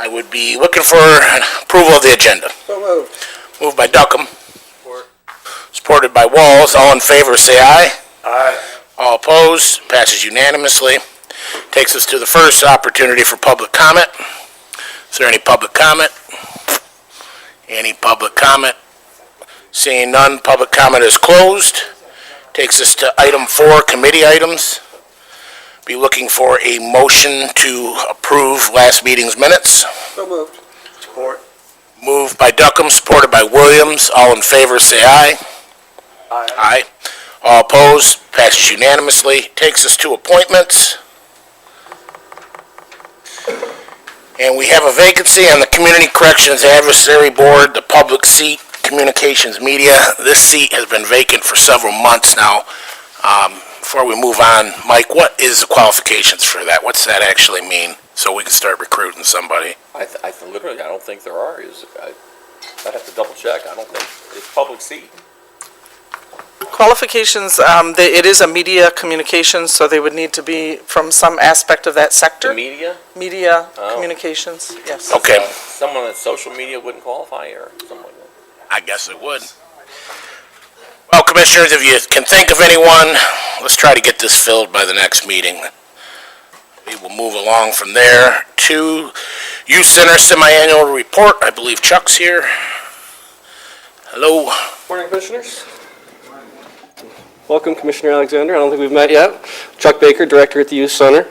I would be looking for approval of the agenda. So moved. Moved by Duckham. Supported by Walls. All in favor say aye. Aye. All opposed. Passes unanimously. Takes us to the first opportunity for public comment. Is there any public comment? Any public comment? Seeing none, public comment is closed. Takes us to item 4, committee items. Be looking for a motion to approve last meeting's minutes. So moved. Support. Moved by Duckham, supported by Williams. All in favor say aye. Aye. Aye. All opposed. Passes unanimously. Takes us to appointments. And we have a vacancy on the Community Corrections Advisory Board, the public seat, communications media. This seat has been vacant for several months now. Before we move on, Mike, what is the qualifications for that? What's that actually mean? So we can start recruiting somebody. Literally, I don't think there are. I'd have to double check. I don't think it's public seat. Qualifications, it is a media communications, so they would need to be from some aspect of that sector. The media? Media communications, yes. Okay. Someone in social media wouldn't qualify or something like that. I guess it would. Well, Commissioners, if you can think of anyone, let's try to get this filled by the next meeting. We will move along from there to Youth Center Semi-Annual Report. I believe Chuck's here. Hello. Morning, Commissioners. Welcome, Commissioner Alexander. I don't think we've met yet. Chuck Baker, Director at the Youth Center.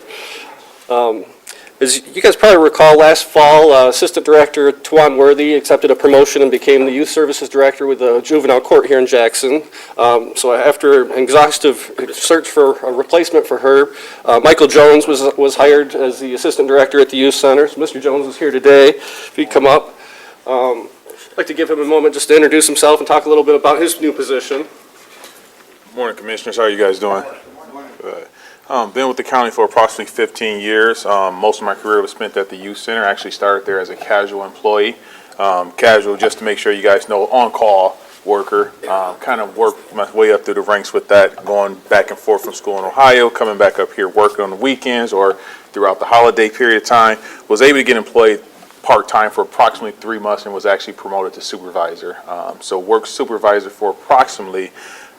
As you guys probably recall, last fall, Assistant Director Twan Worthy accepted a promotion and became the Youth Services Director with the Juvenile Court here in Jackson. So after an exhaustive search for a replacement for her, Michael Jones was hired as the Assistant Director at the Youth Center. So Mr. Jones is here today. If he'd come up. I'd like to give him a moment just to introduce himself and talk a little bit about his new position. Morning, Commissioners. How are you guys doing? Good. Been with the county for approximately 15 years. Most of my career was spent at the Youth Center. I actually started there as a casual employee. Casual, just to make sure you guys know, on-call worker. Kind of worked my way up through the ranks with that, going back and forth from school in Ohio, coming back up here working on the weekends or throughout the holiday period of time. Was able to get employed part-time for approximately 3 months and was actually promoted to supervisor. So worked supervisor for approximately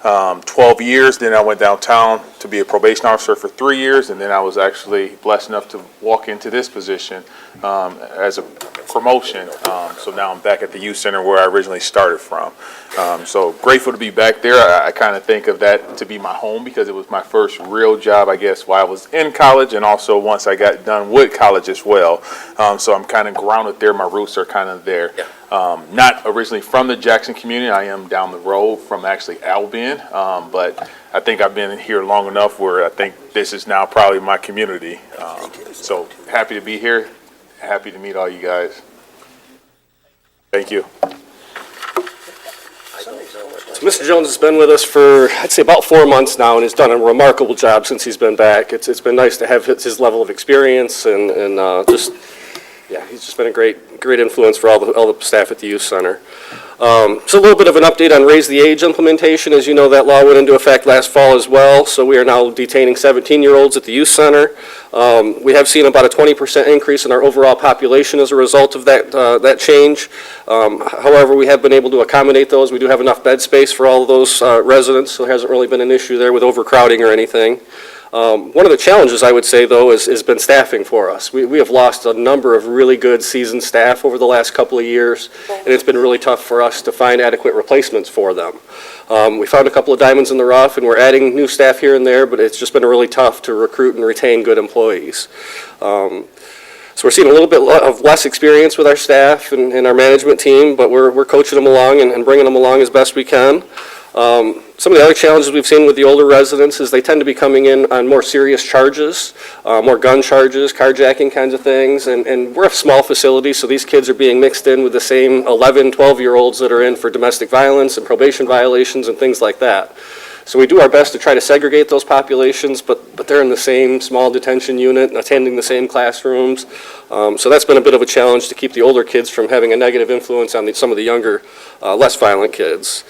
12 years. Then I went downtown to be a probation officer for 3 years, and then I was actually blessed enough to walk into this position as a promotion. So now I'm back at the Youth Center where I originally started from. So grateful to be back there. I kind of think of that to be my home because it was my first real job, I guess, while I was in college, and also once I got done with college as well. So I'm kind of grounded there. My roots are kind of there. Yeah. Not originally from the Jackson community. I am down the road from actually Albion, but I think I've been here long enough where I think this is now probably my community. So happy to be here. Happy to meet all you guys. Thank you. So Mr. Jones has been with us for, I'd say, about 4 months now, and has done a remarkable job since he's been back. It's been nice to have his level of experience and yeah, he's just been a great influence for all the staff at the Youth Center. So a little bit of an update on Raise the Age implementation. As you know, that law went into effect last fall as well, so we are now detaining 17-year-olds at the Youth Center. We have seen about a 20% increase in our overall population as a result of that change. However, we have been able to accommodate those. We do have enough bed space for all of those residents, so there hasn't really been an issue there with overcrowding or anything. One of the challenges, I would say, though, has been staffing for us. We have lost a number of really good seasoned staff over the last couple of years, and it's been really tough for us to find adequate replacements for them. We found a couple of diamonds in the rough, and we're adding new staff here and there, but it's just been really tough to recruit and retain good employees. So we're seeing a little bit of less experience with our staff and our management team, but we're coaching them along and bringing them along as best we can. Some of the other challenges we've seen with the older residents is they tend to be coming in on more serious charges, more gun charges, carjacking kinds of things, and we're a small facility, so these kids are being mixed in with the same 11, 12-year-olds that are in for domestic violence and probation violations and things like that. So we do our best to try to segregate those populations, but they're in the same small detention unit and attending the same classrooms. So that's been a bit of a challenge to keep the older kids from having a negative influence on some of the younger, less violent kids.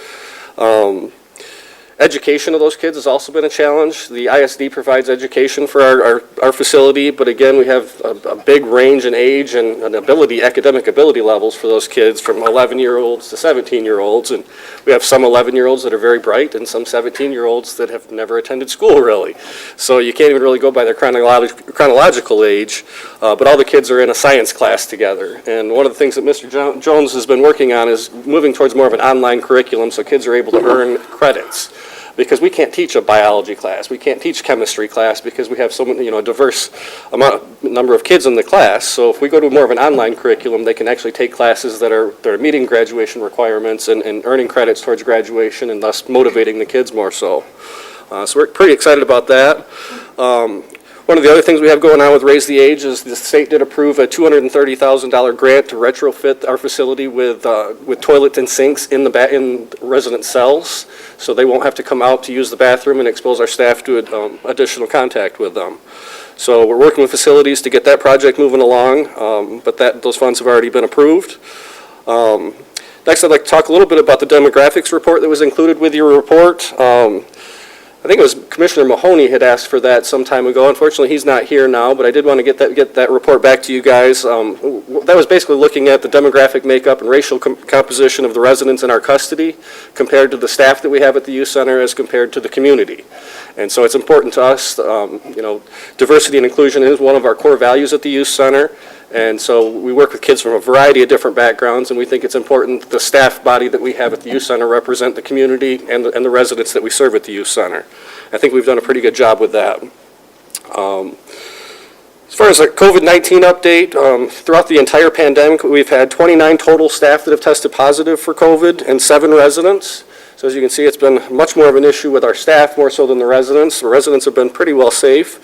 Education of those kids has also been a challenge. The ISD provides education for our facility, but again, we have a big range in age and academic ability levels for those kids from 11-year-olds to 17-year-olds. And we have some 11-year-olds that are very bright and some 17-year-olds that have never attended school really. So you can't even really go by their chronological age, but all the kids are in a science class together. And one of the things that Mr. Jones has been working on is moving towards more of an online curriculum so kids are able to earn credits. Because we can't teach a biology class, we can't teach chemistry class because we have so many, a diverse number of kids in the class. So if we go to more of an online curriculum, they can actually take classes that are meeting graduation requirements and earning credits towards graduation and thus motivating the kids more so. So we're pretty excited about that. One of the other things we have going on with Raise the Age is the state did approve a $230,000 grant to retrofit our facility with toilets and sinks in resident cells, so they won't have to come out to use the bathroom and expose our staff to additional contact with them. So we're working with facilities to get that project moving along, but those funds have already been approved. Next, I'd like to talk a little bit about the demographics report that was included with your report. I think it was Commissioner Mahoney had asked for that some time ago. Unfortunately, he's not here now, but I did want to get that report back to you guys. That was basically looking at the demographic makeup and racial composition of the residents in our custody compared to the staff that we have at the youth center as compared to the community. And so it's important to us, diversity and inclusion is one of our core values at the youth center. And so we work with kids from a variety of different backgrounds, and we think it's important that the staff body that we have at the youth center represent the community and the residents that we serve at the youth center. I think we've done a pretty good job with that. As far as the COVID-19 update, throughout the entire pandemic, we've had 29 total staff that have tested positive for COVID and 7 residents. So as you can see, it's been much more of an issue with our staff, more so than the residents. The residents have been pretty well safe.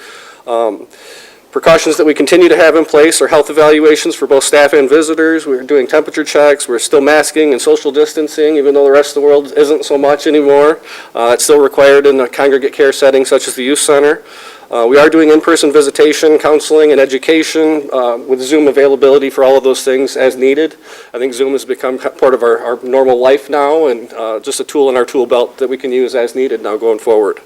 Precautions that we continue to have in place are health evaluations for both staff and visitors. We're doing temperature checks. We're still masking and social distancing, even though the rest of the world isn't so much anymore. It's still required in a congregate care setting such as the youth center. We are doing in-person visitation, counseling, and education with Zoom availability for all of those things as needed. I think Zoom has become part of our normal life now and just a tool in our tool belt that we can use as needed now going forward.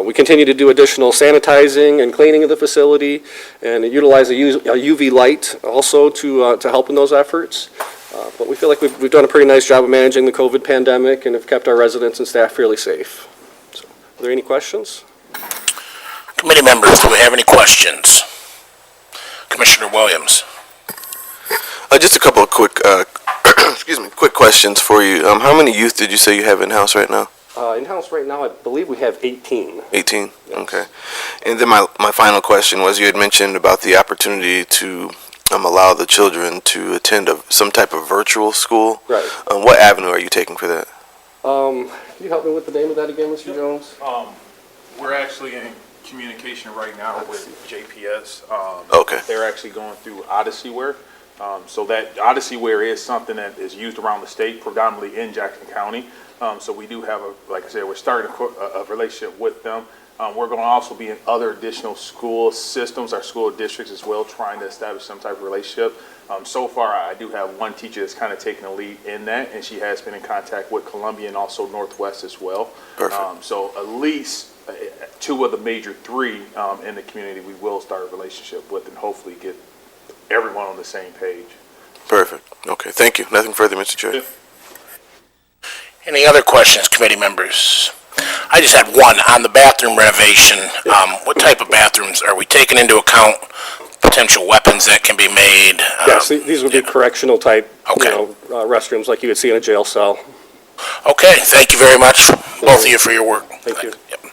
We continue to do additional sanitizing and cleaning of the facility and utilize a UV light also to help in those efforts. But we feel like we've done a pretty nice job of managing the COVID pandemic and have kept our residents and staff fairly safe. So, are there any questions? Committee members, do we have any questions? Commissioner Williams. Just a couple of quick, quick questions for you. How many youth did you say you have in-house right now? In-house right now, I believe we have 18. 18? Yes. Okay. And then my final question was, you had mentioned about the opportunity to allow the children to attend some type of virtual school. Right. What avenue are you taking for that? Can you help me with the name of that again, Mr. Jones? We're actually in communication right now with JPS. Okay. They're actually going through Odysseyware. So that Odysseyware is something that is used around the state, predominantly in Jackson County. So we do have like I said, we're starting a relationship with them. We're going to also be in other additional school systems, our school districts as well, trying to establish some type of relationship. So far, I do have one teacher that's kind of taking the lead in that, and she has been in contact with Columbia and also Northwest as well. Perfect. So at least 2 of the major 3 in the community we will start a relationship with and hopefully get everyone on the same page. Perfect. Okay, thank you. Nothing further, Mr. Chair. Any other questions, committee members? I just had one on the bathroom renovation. What type of bathrooms? Are we taking into account potential weapons that can be made? Yes, these would be correctional type, Okay. restrooms like you would see in a jail cell. Okay, thank you very much, both of you, for your work. Thank you. Yep.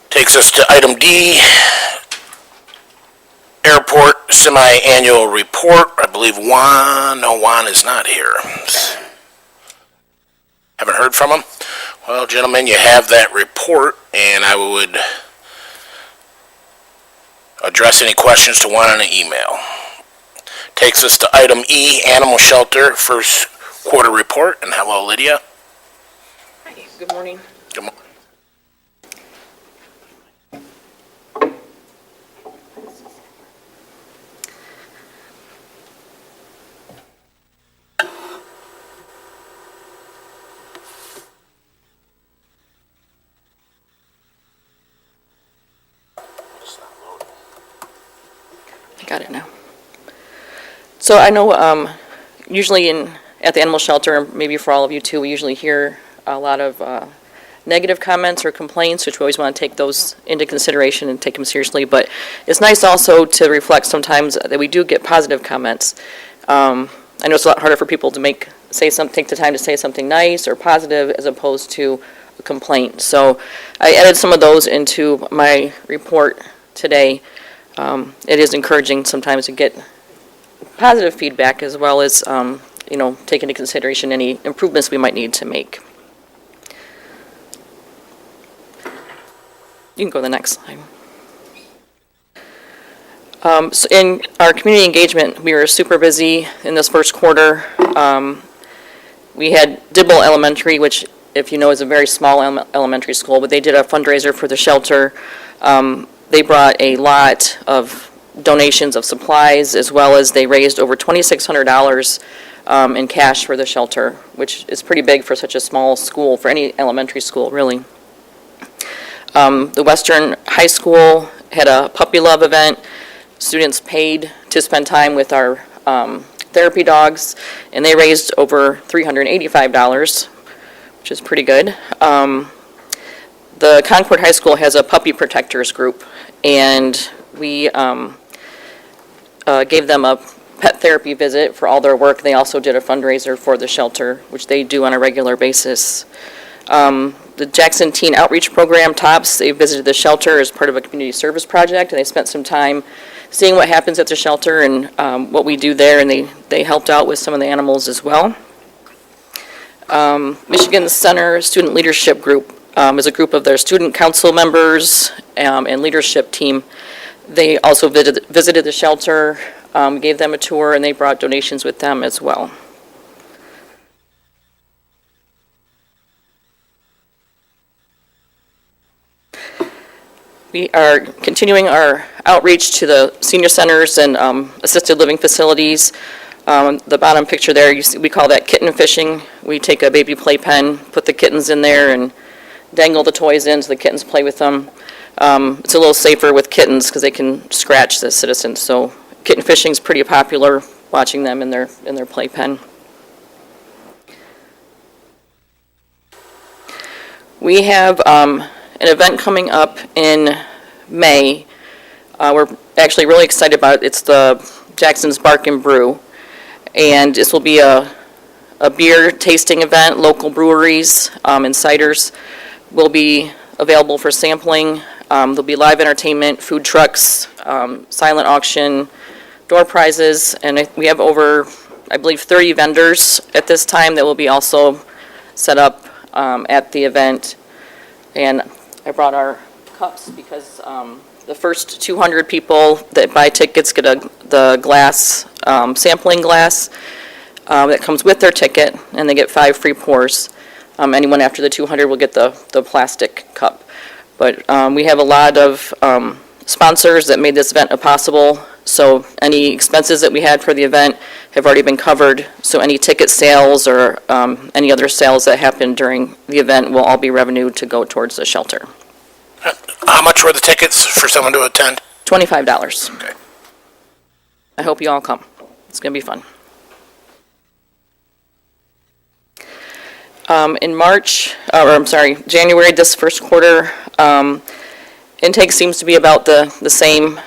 Takes us to item D, Airport Semi-Annual Report. I believe Juan is not here. Haven't heard from him? Well, gentlemen, you have that report, and I would address any questions to Juan on an email. Takes us to item E, Animal Shelter First Quarter Report, and hello, Lydia. Hi, good morning. Good morning. Got it now. So I know usually at the animal shelter, maybe for all of you too, we usually hear a lot of negative comments or complaints, which we always want to take those into consideration and take them seriously. But it's nice also to reflect sometimes that we do get positive comments. I know it's a lot harder for people to take the time to say something nice or positive as opposed to a complaint. So I added some of those into my report today. It is encouraging sometimes to get positive feedback as well as, take into consideration any improvements we might need to make. You can go to the next slide. So in our community engagement, we were super busy in this first quarter. We had Dibble Elementary, which, if you know, is a very small elementary school, but they did a fundraiser for the shelter. They brought a lot of donations of supplies, as well as they raised over $2,600 in cash for the shelter, which is pretty big for such a small school, for any elementary school, really. The Western High School had a puppy love event. Students paid to spend time with our therapy dogs, and they raised over $385, which is pretty good. The Concord High School has a puppy protectors group, and we gave them a pet therapy visit for all their work. They also did a fundraiser for the shelter, which they do on a regular basis. The Jackson Teen Outreach Program, TOPS, they visited the shelter as part of a community service project, and they spent some time seeing what happens at the shelter and what we do there, and they helped out with some of the animals as well. Michigan Center Student Leadership Group is a group of their student council members and leadership team. They also visited the shelter, gave them a tour, and they brought donations with them as well. We are continuing our outreach to the senior centers and assisted living facilities. The bottom picture there, you see, we call that kitten fishing. We take a baby playpen, put the kittens in there, and dangle the toys in so the kittens play with them. It's a little safer with kittens because they can scratch the citizens. So kitten fishing is pretty popular, watching them in their playpen. We have an event coming up in May. We're actually really excited about it. It's the Jackson's Bark and Brew. And this will be a beer tasting event. Local breweries and ciders will be available for sampling. There'll be live entertainment, food trucks, silent auction, door prizes, and we have over, I believe, 30 vendors at this time that will be also set up at the event. And I brought our cups because the first 200 people that buy tickets get the glass, sampling glass that comes with their ticket, and they get 5 free pours. Anyone after the 200 will get the plastic cup. But we have a lot of sponsors that made this event possible, so any expenses that we had for the event have already been covered. So any ticket sales or any other sales that happen during the event will all be revenue to go towards the shelter. How much were the tickets for someone to attend? $25. Okay. I hope you all come. It's going to be fun. In January, this first quarter, intake seems to be about the same.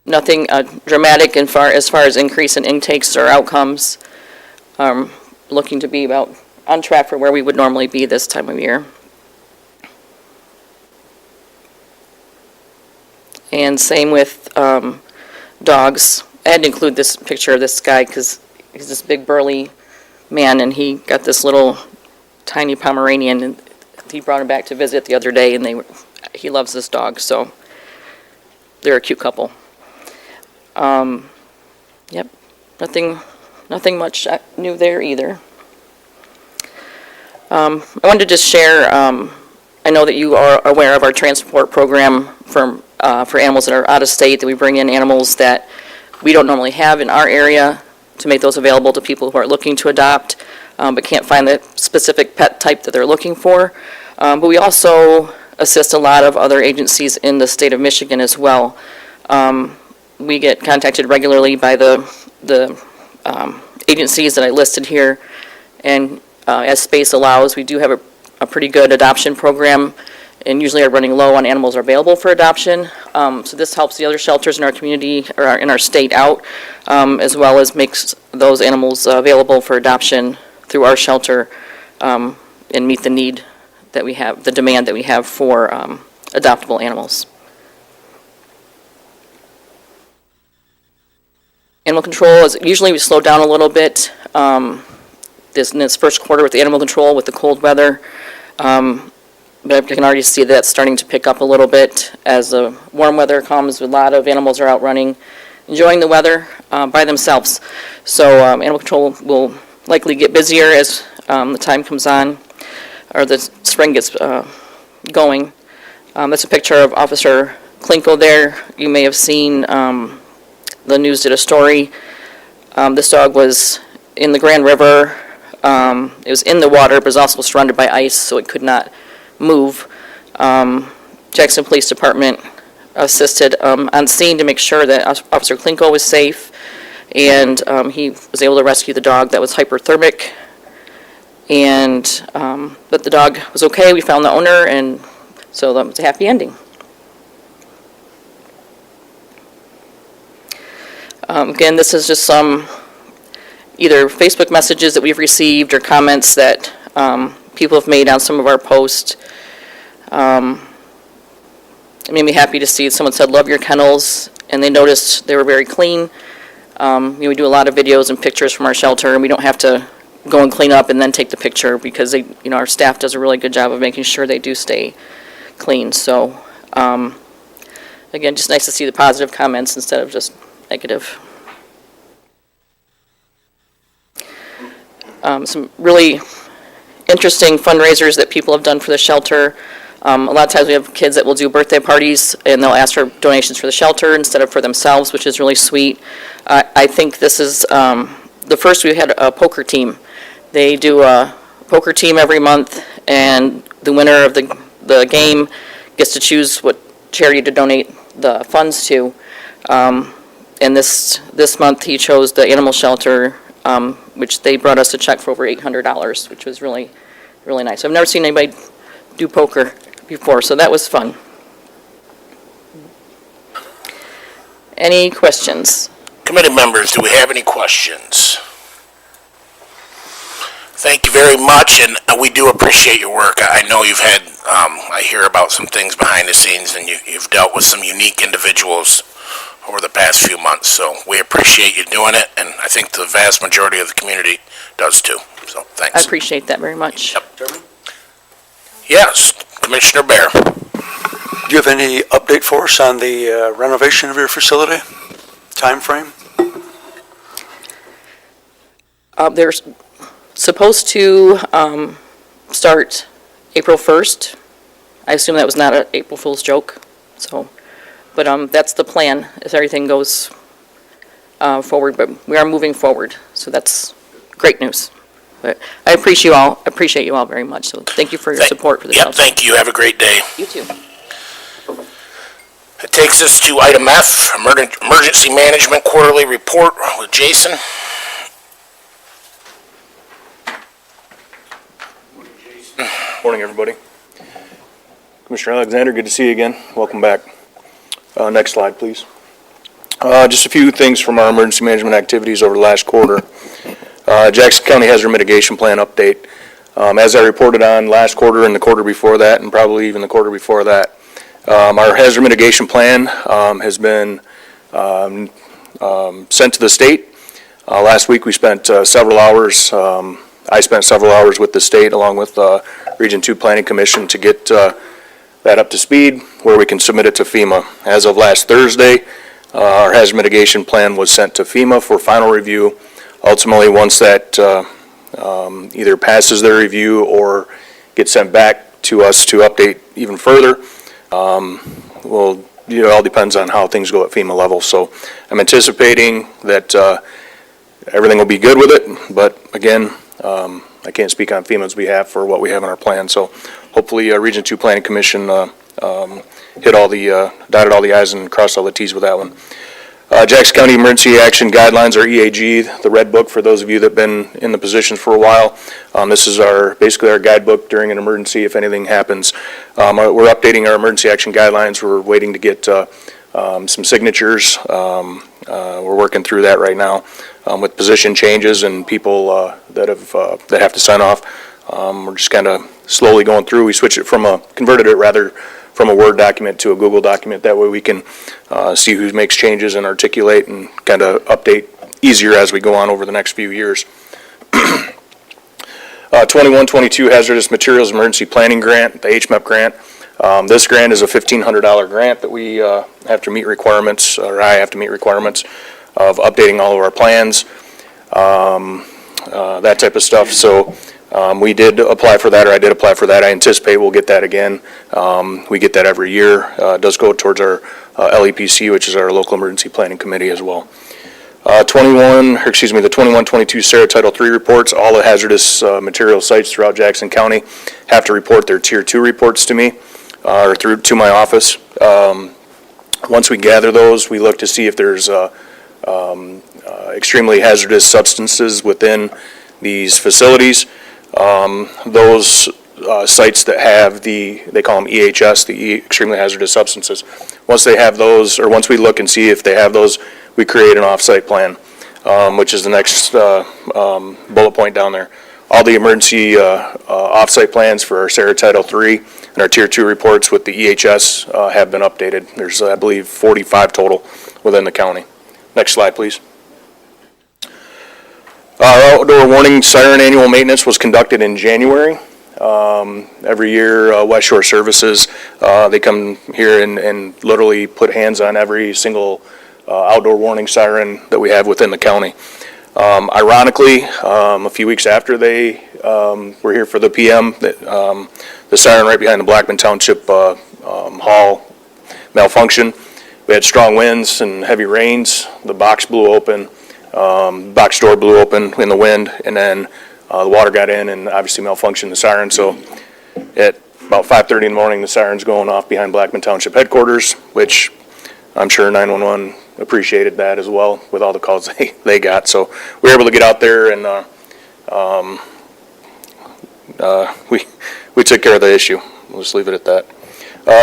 Nothing dramatic as far as increase in intakes or outcomes. Looking to be about on track for where we would normally be this time of year. And same with dogs. I had to include this picture of this guy because he's this big burly man, and he got this little tiny Pomeranian, and he brought him back to visit the other day, and he loves this dog, so they're a cute couple. Yep, nothing much new there either. I wanted to just share, I know that you are aware of our transport program for animals that are out of state, that we bring in animals that we don't normally have in our area to make those available to people who are looking to adopt, but can't find the specific pet type that they're looking for. But we also assist a lot of other agencies in the state of Michigan as well. We get contacted regularly by the agencies that I listed here, and as space allows, we do have a pretty good adoption program, and usually are running low on animals are available for adoption. So this helps the other shelters in our community, or in our state out, as well as makes those animals available for adoption through our shelter, and meet the need that we have, the demand that we have for adoptable animals. Animal control is, usually we slow down a little bit in this first quarter with the animal control with the cold weather. But I can already see that starting to pick up a little bit as the warm weather comes. A lot of animals are out running, enjoying the weather by themselves. So animal control will likely get busier as the time comes on, or the spring gets going. That's a picture of Officer Klinko there. You may have seen the news did a story. This dog was in the Grand River. It was in the water, but was also surrounded by ice, so it could not move. Jackson Police Department assisted on scene to make sure that Officer Klinko was safe, and he was able to rescue the dog that was hyperthermic. And but the dog was okay. We found the owner, and so that was a happy ending. Again, this is just some either Facebook messages that we've received or comments that people have made on some of our posts. It made me happy to see someone said, "Love your kennels," and they noticed they were very clean. We do a lot of videos and pictures from our shelter, and we don't have to go and clean up and then take the picture because they, our staff does a really good job of making sure they do stay clean. So, again, just nice to see the positive comments instead of just negative. Some really interesting fundraisers that people have done for the shelter. A lot of times we have kids that will do birthday parties and they'll ask for donations for the shelter instead of for themselves, which is really sweet. I think this is the first we had a poker team. They do a poker team every month, and the winner of the game gets to choose what charity to donate the funds to. And this month he chose the animal shelter, which they brought us a check for over $800, which was really, really nice. I've never seen anybody do poker before, so that was fun. Any questions? Committee members, do we have any questions? Thank you very much, and we do appreciate your work. I know you've had, I hear about some things behind the scenes, and you've dealt with some unique individuals over the past few months, so we appreciate you doing it, and I think the vast majority of the community does too, so thanks. I appreciate that very much. Yep. Yes, Commissioner Bear. Do you have any update for us on the renovation of your facility? Time frame? They're supposed to start April 1st. I assume that was not an April Fool's joke, so, but that's the plan, if everything goes forward, but we are moving forward, so that's great news. But I appreciate you all very much, so thank you for your support for the Yep, shelter. thank you. Have a great day. You too. It takes us to item F, Emergency Management Quarterly Report with Jason. Morning, everybody. Commissioner Alexander, good to see you again. Welcome back. Next slide, please. Just a few things from our emergency management activities over the last quarter. Jackson County Hazard Mitigation Plan update. As I reported on last quarter and the quarter before that, and probably even the quarter before that, our hazard mitigation plan has been sent to the state. Last week we spent several hours, I spent several hours with the state along with Region 2 Planning Commission to get that up to speed where we can submit it to FEMA. As of last Thursday, our hazard mitigation plan was sent to FEMA for final review. Ultimately, once that either passes their review or gets sent back to us to update even further, well, it all depends on how things go at FEMA level. So I'm anticipating that everything will be good with it, but again, I can't speak on FEMA's behalf for what we have in our plan. So hopefully, Region 2 Planning Commission, dotted all the i's and crossed all the t's with that one. Jackson County Emergency Action Guidelines, or EAG, the red book for those of you that have been in the positions for a while. This is basically our guidebook during an emergency if anything happens. We're updating our emergency action guidelines. We're waiting to get some signatures. We're working through that right now with position changes and people that have to sign off. We're just kind of slowly going through. We converted it rather from a Word document to a Google document. That way we can see who makes changes and articulate and kind of update easier as we go on over the next few years. 21-22 Hazardous Materials Emergency Planning Grant, the HMEP grant. This grant is a $1,500 grant that we have to meet requirements, or I have to meet requirements of updating all of our plans, that type of stuff. So we did apply for that, or I did apply for that. I anticipate we'll get that again. We get that every year. It does go towards our LEPC, which is our local emergency planning committee as well. The 21-22 Sarah Title III reports. All the hazardous material sites throughout Jackson County have to report their Tier 2 reports to me, or to my office. Once we gather those, we look to see if there's extremely hazardous substances within these facilities. Those sites that have they call them EHS, the extremely hazardous substances. Once they have those, or once we look and see if they have those, we create an off-site plan, which is the next bullet point down there. All the emergency off-site plans for our Sarah Title III and our Tier 2 reports with the EHS have been updated. There's, I believe, 45 total within the county. Next slide, please. Our outdoor warning siren annual maintenance was conducted in January. Every year, West Shore Services, they come here and literally put hands on every single outdoor warning siren that we have within the county. Ironically, a few weeks after they were here for the PM, the siren right behind the Blackman Township Hall malfunctioned. We had strong winds and heavy rains. The box blew open. Box door blew open in the wind, and then the water got in and obviously malfunctioned the siren. So at about 5:30 in the morning, the siren's going off behind Blackman Township headquarters, which I'm sure 911 appreciated that as well with all the calls they got. So we were able to get out there and we took care of the issue. We'll just leave it at that.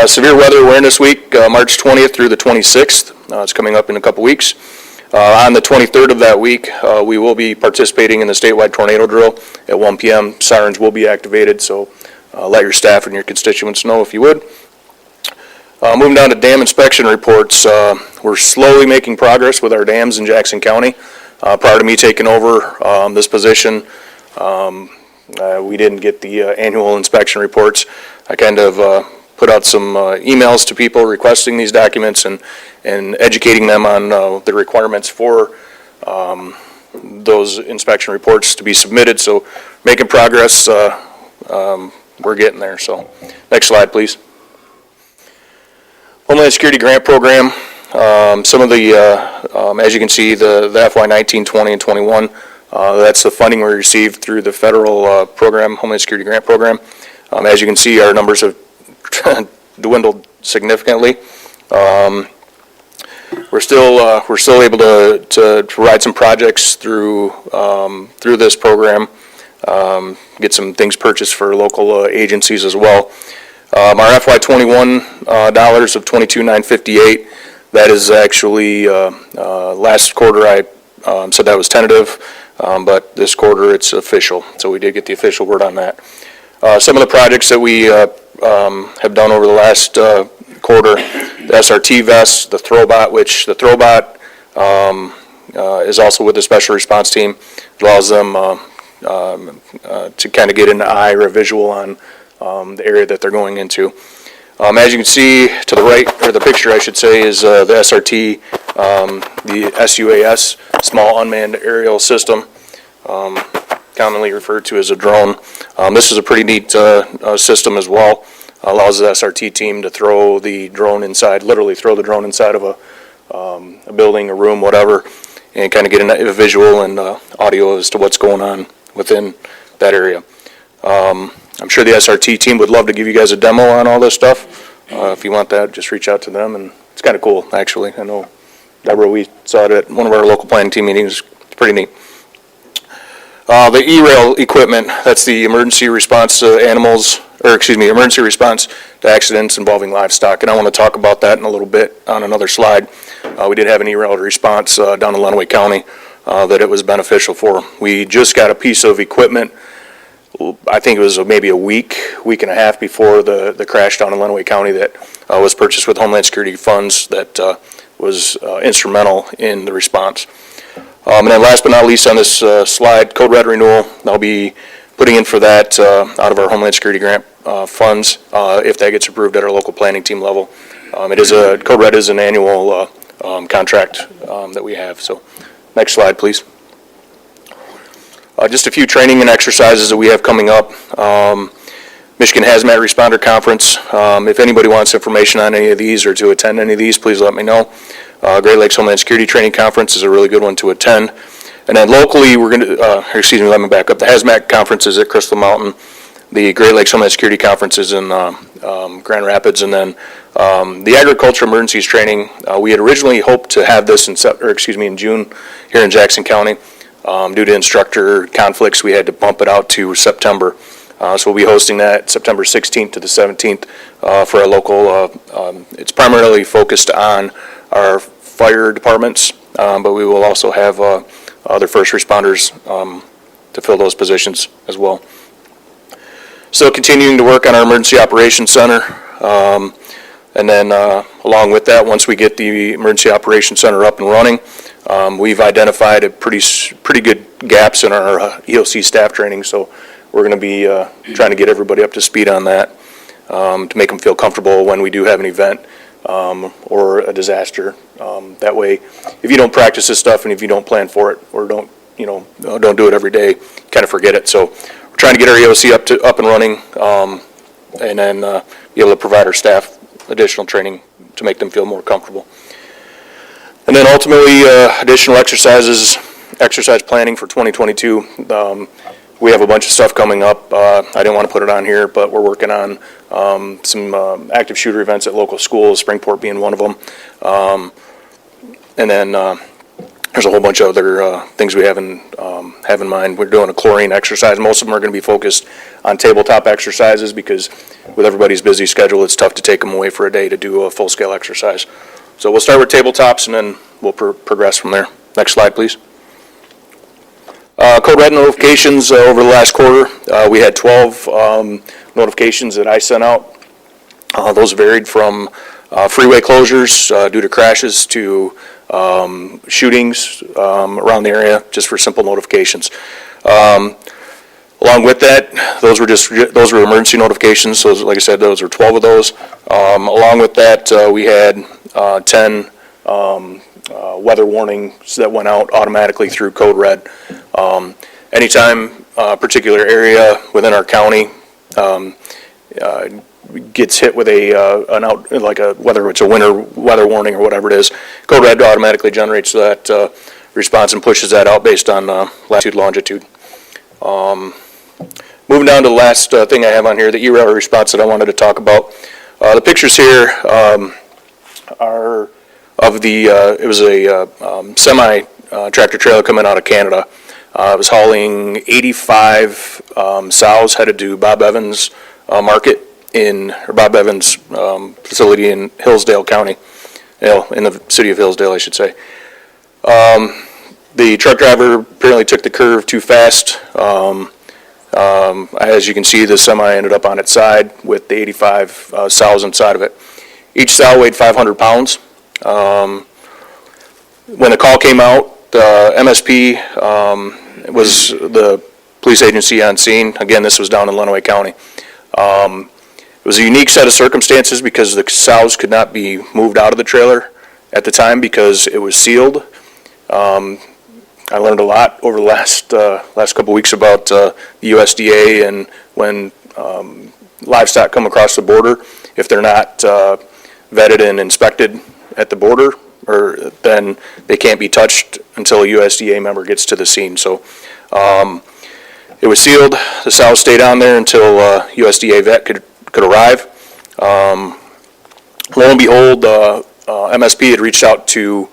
Severe Weather Awareness Week, March 20th through the 26th. It's coming up in a couple weeks. On the 23rd of that week, we will be participating in the statewide tornado drill at 1 p.m. Sirens will be activated, so let your staff and your constituents know if you would. Moving down to dam inspection reports, we're slowly making progress with our dams in Jackson County. Prior to me taking over this position, we didn't get the annual inspection reports. I kind of put out some emails to people requesting these documents and educating them on the requirements for those inspection reports to be submitted. So making progress, we're getting there. So next slide, please. Homeland Security Grant Program. Some of the, as you can see, the FY 19, 20, and 21, that's the funding we received through the federal program, Homeland Security Grant Program. As you can see, our numbers have dwindled significantly. We're still able to provide some projects through this program, get some things purchased for local agencies as well. Our FY 21 dollars of $22,958, that is actually last quarter I said that was tentative, but this quarter it's official. So we did get the official word on that. Some of the projects that we have done over the last quarter, the SRT vests, the Throwbot, which the Throwbot is also with the special response team. It allows them to kind of get an eye or a visual on the area that they're going into. As you can see to the right, or the picture I should say, is the SRT, the SUAS, Small Unmanned Aerial System, commonly referred to as a drone. This is a pretty neat system as well. Allows the SRT team to throw the drone inside, literally throw the drone inside of a building, a room, whatever, and kind of get a visual and audio as to what's going on within that area. I'm sure the SRT team would love to give you guys a demo on all this stuff. If you want that, just reach out to them, and it's kind of cool, actually. I know, Deborah, we saw it at one of our local planning team meetings. It's pretty neat. The E-rail equipment, that's the emergency response to animals, or excuse me, emergency response to accidents involving livestock, and I want to talk about that in a little bit on another slide. We did have an E-rail response down in Lenawee County that it was beneficial for. We just got a piece of equipment, I think it was maybe a week and a half before the crash down in Lenawee County that was purchased with Homeland Security funds that was instrumental in the response. And then last but not least on this slide, Code Red renewal. I'll be putting in for that out of our Homeland Security grant funds if that gets approved at our local planning team level. Code Red is an annual contract that we have. So next slide, please. Just a few training and exercises that we have coming up. Michigan Hazmat Responder Conference. If anybody wants information on any of these or to attend any of these, please let me know. Great Lakes Homeland Security Training Conference is a really good one to attend. And then locally, we're going to, let me back up. The Hazmat Conference is at Crystal Mountain. The Great Lakes Homeland Security Conference is in Grand Rapids. And then the Agriculture Emergencies Training, we had originally hoped to have this in June here in Jackson County. Due to instructor conflicts, we had to bump it out to September. So we'll be hosting that September 16th to the 17th for our local, it's primarily focused on our fire departments, but we will also have other first responders to fill those positions as well. Still continuing to work on our Emergency Operations Center. And then along with that, once we get the Emergency Operations Center up and running, we've identified a pretty good gaps in our EOC staff training, so we're going to be trying to get everybody up to speed on that to make them feel comfortable when we do have an event or a disaster. That way, if you don't practice this stuff and if you don't plan for it or don't do it every day, you kind of forget it. So we're trying to get our EOC up and running, and then be able to provide our staff additional training to make them feel more comfortable. And then ultimately, additional exercise planning for 2022. We have a bunch of stuff coming up. I didn't want to put it on here, but we're working on some active shooter events at local schools, Springport being one of them. And then there's a whole bunch of other things we have in mind. We're doing a chlorine exercise. Most of them are going to be focused on tabletop exercises because with everybody's busy schedule, it's tough to take them away for a day to do a full-scale exercise. So we'll start with tabletops and then we'll progress from there. Next slide, please. Code Red notifications over the last quarter. We had 12 notifications that I sent out. Those varied from freeway closures due to crashes to shootings around the area, just for simple notifications. Along with that, those were emergency notifications. So, like I said, those were 12 of those. Along with that, we had 10 weather warnings that went out automatically through Code Red. Anytime a particular area within our county gets hit with whether it's a winter weather warning or whatever it is, Code Red automatically generates that response and pushes that out based on latitude, longitude. Moving down to the last thing I have on here, the E-rail response that I wanted to talk about. The pictures here are of it was a semi tractor trailer coming out of Canada. It was hauling 85 sows headed to Bob Evans market or Bob Evans facility in Hillsdale County, in the city of Hillsdale, I should say. The truck driver apparently took the curve too fast. As you can see, the semi ended up on its side with the 85 sows inside of it. Each sow weighed 500 pounds. When the call came out, the MSP was the police agency on scene. Again, this was down in Lenawee County. It was a unique set of circumstances because the sows could not be moved out of the trailer at the time because it was sealed. I learned a lot over the last couple weeks about the USDA and when livestock come across the border, if they're not vetted and inspected at the border, then they can't be touched until a USDA member gets to the scene. So It was sealed. The sows stayed on there until USDA vet could arrive. Lo and behold, MSP had reached out to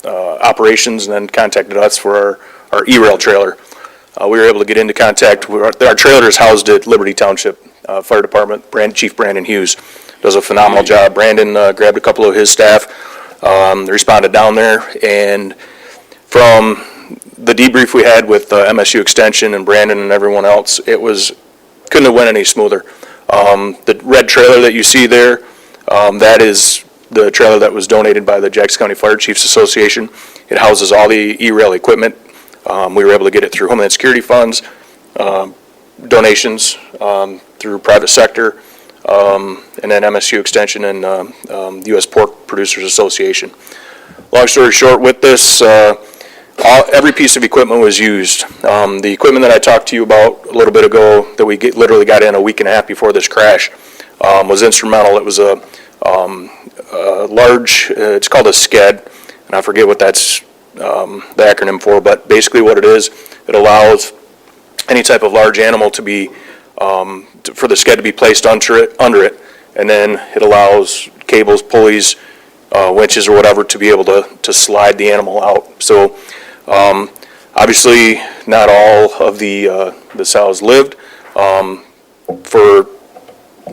operations and then contacted us for our E-rail trailer. We were able to get into contact. Our trailer is housed at Liberty Township Fire Department. Chief Brandon Hughes does a phenomenal job. Brandon grabbed a couple of his staff, they responded down there, and from the debrief we had with MSU Extension and Brandon and everyone else, couldn't have went any smoother. The red trailer that you see there, that is the trailer that was donated by the Jackson County Fire Chiefs Association. It houses all the E-rail equipment. We were able to get it through Homeland Security funds, donations through private sector, and then MSU Extension and U.S. Pork Producers Association. Long story short, with this, every piece of equipment was used. The equipment that I talked to you about a little bit ago that we literally got in a week and a half before this crash was instrumental. It was a large, it's called a SCED, and I forget what that's the acronym for, but basically what it is, it allows any type of large animal to be, for the SCED to be placed under it, and then it allows cables, pulleys, winches or whatever to be able to slide the animal out. So obviously not all of the sows lived. For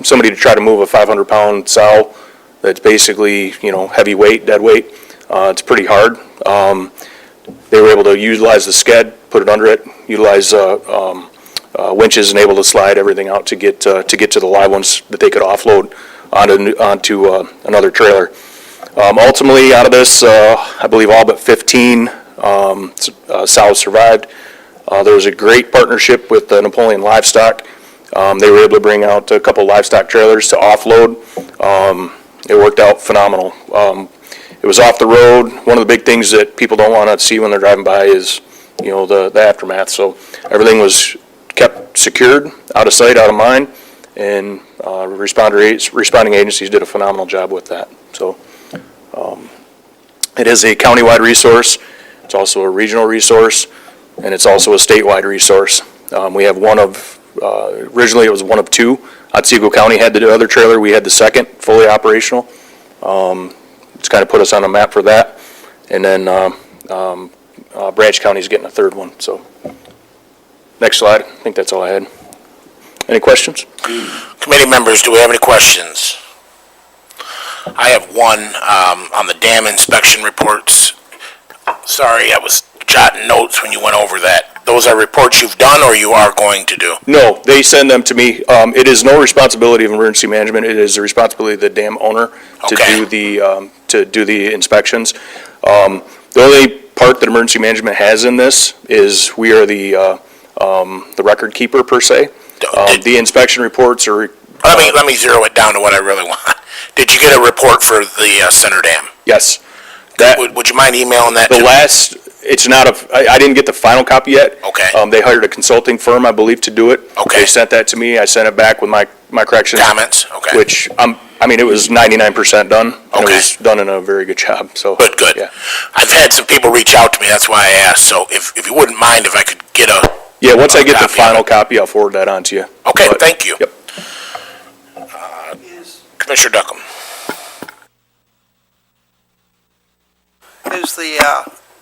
somebody to try to move a 500-pound sow that's basically, heavy weight, dead weight, it's pretty hard. They were able to utilize the SCED, put it under it, utilize winches and able to slide everything out to get to the live ones that they could offload onto another trailer. Ultimately, out of this, I believe all but 15 sows survived. There was a great partnership with Napoleon Livestock. They were able to bring out a couple livestock trailers to offload. It worked out phenomenal. It was off the road. One of the big things that people don't want to see when they're driving by is, the aftermath. So everything was kept secured, out of sight, out of mind, and responding agencies did a phenomenal job with that. So it is a countywide resource. It's also a regional resource, and it's also a statewide resource. We have originally it was one of two. Otsego County had the other trailer. We had the second fully operational. It's kind of put us on a map for that. And then Branch County is getting a third one. So next slide. I think that's all I had. Any questions? Committee members, do we have any questions? I have one on the dam inspection reports. Sorry, I was jotting notes when you went over that. Those are reports you've done or you are going to do? No, they send them to me. It is no responsibility of emergency management. It is the responsibility of the dam owner to do the inspections. The only part that emergency management has in this is we are the record keeper per se. The inspection reports are. Let me zero it down to what I really want. Did you get a report for the center dam? Yes. Would you mind emailing that to me? It's not I didn't get the final copy yet. Okay. They hired a consulting firm, I believe, to do it. Okay. They sent that to me. I sent it back with my corrections. Comments? Okay. Which, it was 99% done. And Okay. it was done in a very good job, so. Good. Yeah. I've had some people reach out to me, that's why I asked, so if you wouldn't mind if I could get Yeah, once I get the copy of final it. copy, I'll forward that on to you. Okay, But- thank you. Yep. Commissioner Duckham. Is the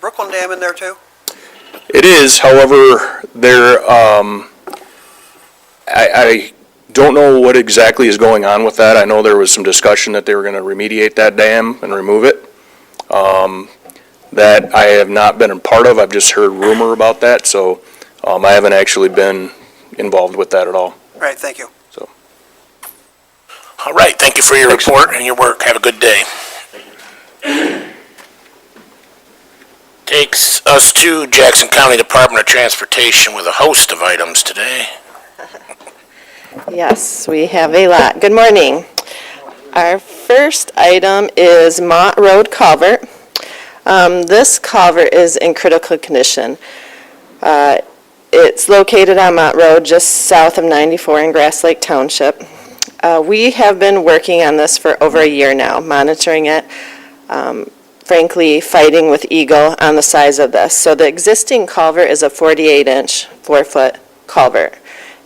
Brooklyn Dam in there too? It is, however, I don't know what exactly is going on with that. I know there was some discussion that they were going to remediate that dam and remove it. That I have not been a part of. I've just heard rumor about that, so I haven't actually been involved with that at all. All right, thank you. So, All right, thank you for your Thanks. report and your work. Have a good day. Takes us to Jackson County Department of Transportation with a host of items today. Yes, we have a lot. Good morning. Our first item is Mott Road culvert. This culvert is in critical condition. It's located on Mott Road just south of 94 in Grass Lake Township. We have been working on this for over a year now, monitoring it. frankly, fighting with Eagle on the size of this. So the existing culvert is a 48-inch, 4-foot culvert.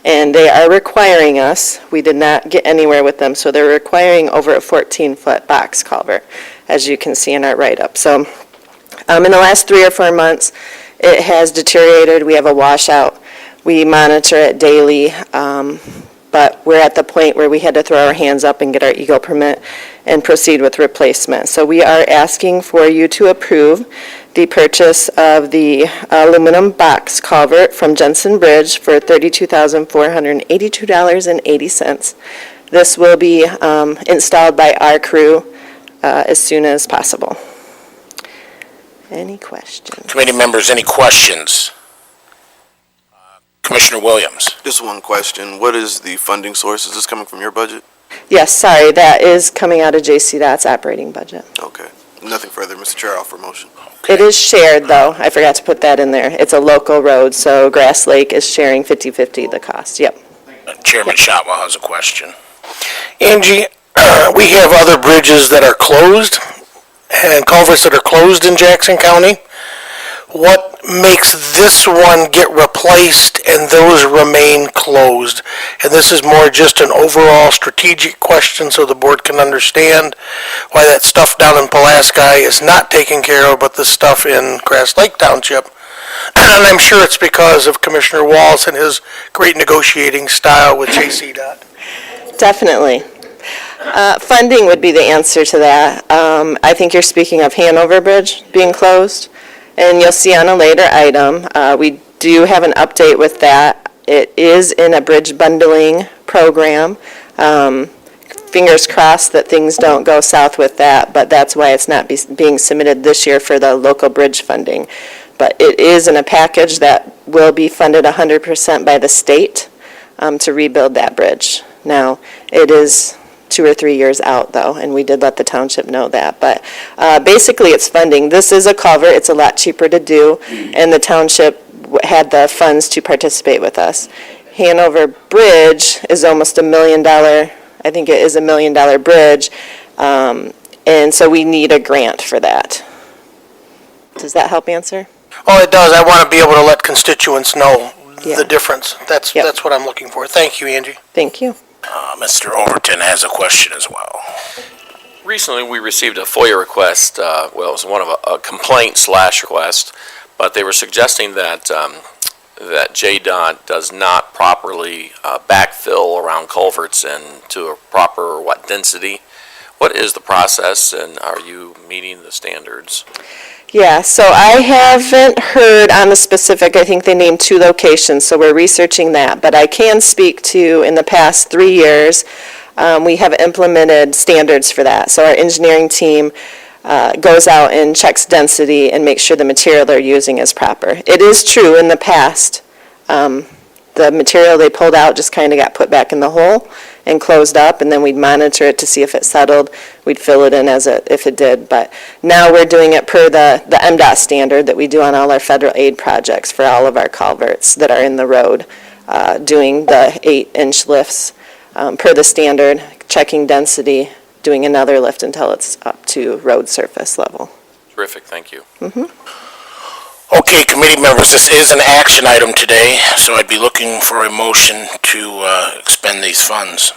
And they are requiring us, we did not get anywhere with them, so they're requiring over a 14-foot box culvert, as you can see in our write-up. So in the last 3 or 4 months, it has deteriorated. We have a washout. We monitor it daily, but we're at the point where we had to throw our hands up and get our Eagle permit and proceed with replacement. So we are asking for you to approve the purchase of the aluminum box culvert from Jensen Bridge for $32,482.80. This will be installed by our crew as soon as possible. Any questions? Committee members, any questions? Commissioner Williams. Just one question. What is the funding source? Is this coming from your budget? Yes, sorry, that is coming out of J.C. Dott's operating budget. Okay. Nothing further. Mr. Chair, I'll offer a motion. It is shared, though. I forgot to put that in there. It's a local road, so Grass Lake is sharing 50/50 the cost. Yep. Chairman Shotwell has a question. Angie, we have other bridges that are closed and culverts that are closed in Jackson County. What makes this one get replaced and those remain closed? And this is more just an overall strategic question so the board can understand why that stuff down in Pulaski is not taken care of, but the stuff in Grass Lake Township. And I'm sure it's because of Commissioner Walz and his great negotiating style with J.C. Dott. Definitely. Funding would be the answer to that. I think you're speaking of Hanover Bridge being closed. And you'll see on a later item, we do have an update with that. It is in a bridge bundling program. Fingers crossed that things don't go south with that, but that's why it's not being submitted this year for the local bridge funding. But it is in a package that will be funded 100% by the state to rebuild that bridge. Now, it is 2 or 3 years out, though, and we did let the township know that. But basically, it's funding. This is a culvert. It's a lot cheaper to do, and the township had the funds to participate with us. Hanover Bridge is almost $1 million. I think it is $1 million bridge, and so we need a grant for that. Does that help answer? Oh, it does. I want to be able to let constituents know Yeah. the difference. That's Yep. what I'm looking for. Thank you, Angie. Thank you. Mr. Overton has a question as well. Recently, we received a FOIA request, it was one of a complaint/request, but they were suggesting that JDOT does not properly backfill around culverts and to a proper, density? What is the process, and are you meeting the standards? Yeah, so I haven't heard on the specific, I think they named 2 locations, so we're researching that. But I can speak to, in the past 3 years, we have implemented standards for that. So our engineering team goes out and checks density and makes sure the material they're using is proper. It is true, in the past, the material they pulled out just kind of got put back in the hole and closed up, and then we'd monitor it to see if it settled. We'd fill it in if it did. But now we're doing it per the MDOT standard that we do on all our federal aid projects for all of our culverts that are in the road, doing the 8-inch lifts per the standard, checking density, doing another lift until it's up to road surface level. Terrific, thank you. Okay, committee members, this is an action item today, so I'd be looking for a motion to expend these funds.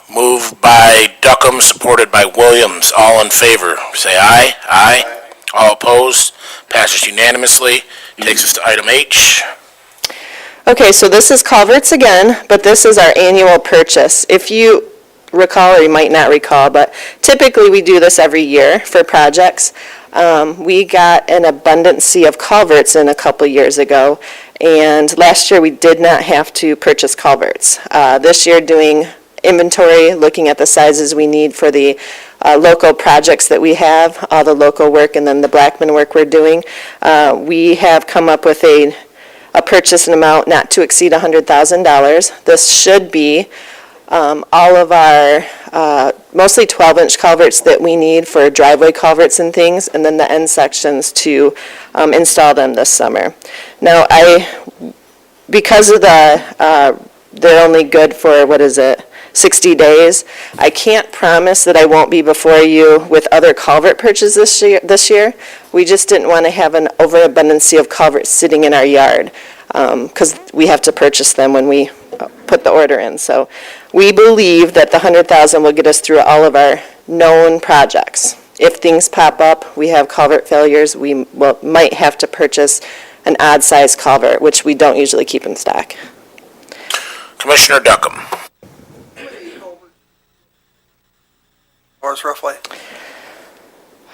Moved by Duckham, supported by Williams. All in favor, say aye. Aye. All opposed, passes unanimously. Takes us to item H. Okay, so this is culverts again, but this is our annual purchase. If you recall, or you might not recall, but typically we do this every year for projects. We got an abundancy of culverts in a couple years ago, and last year we did not have to purchase culverts. This year, doing inventory, looking at the sizes we need for the local projects that we have, all the local work and then the Blackman work we're doing, we have come up with a purchase amount not to exceed $100,000. This should be all of our mostly 12-inch culverts that we need for driveway culverts and things, and then the end sections to install them this summer. Now, because of the they're only good for, 60 days. I can't promise that I won't be before you with other culvert purchases this year. We just didn't want to have an overabundance of culverts sitting in our yard, because we have to purchase them when we put the order in. So we believe that the 100,000 will get us through all of our known projects. If things pop up, we have culvert failures, we might have to purchase an odd-sized culvert, which we don't usually keep in stock. Commissioner Duckham. Or roughly?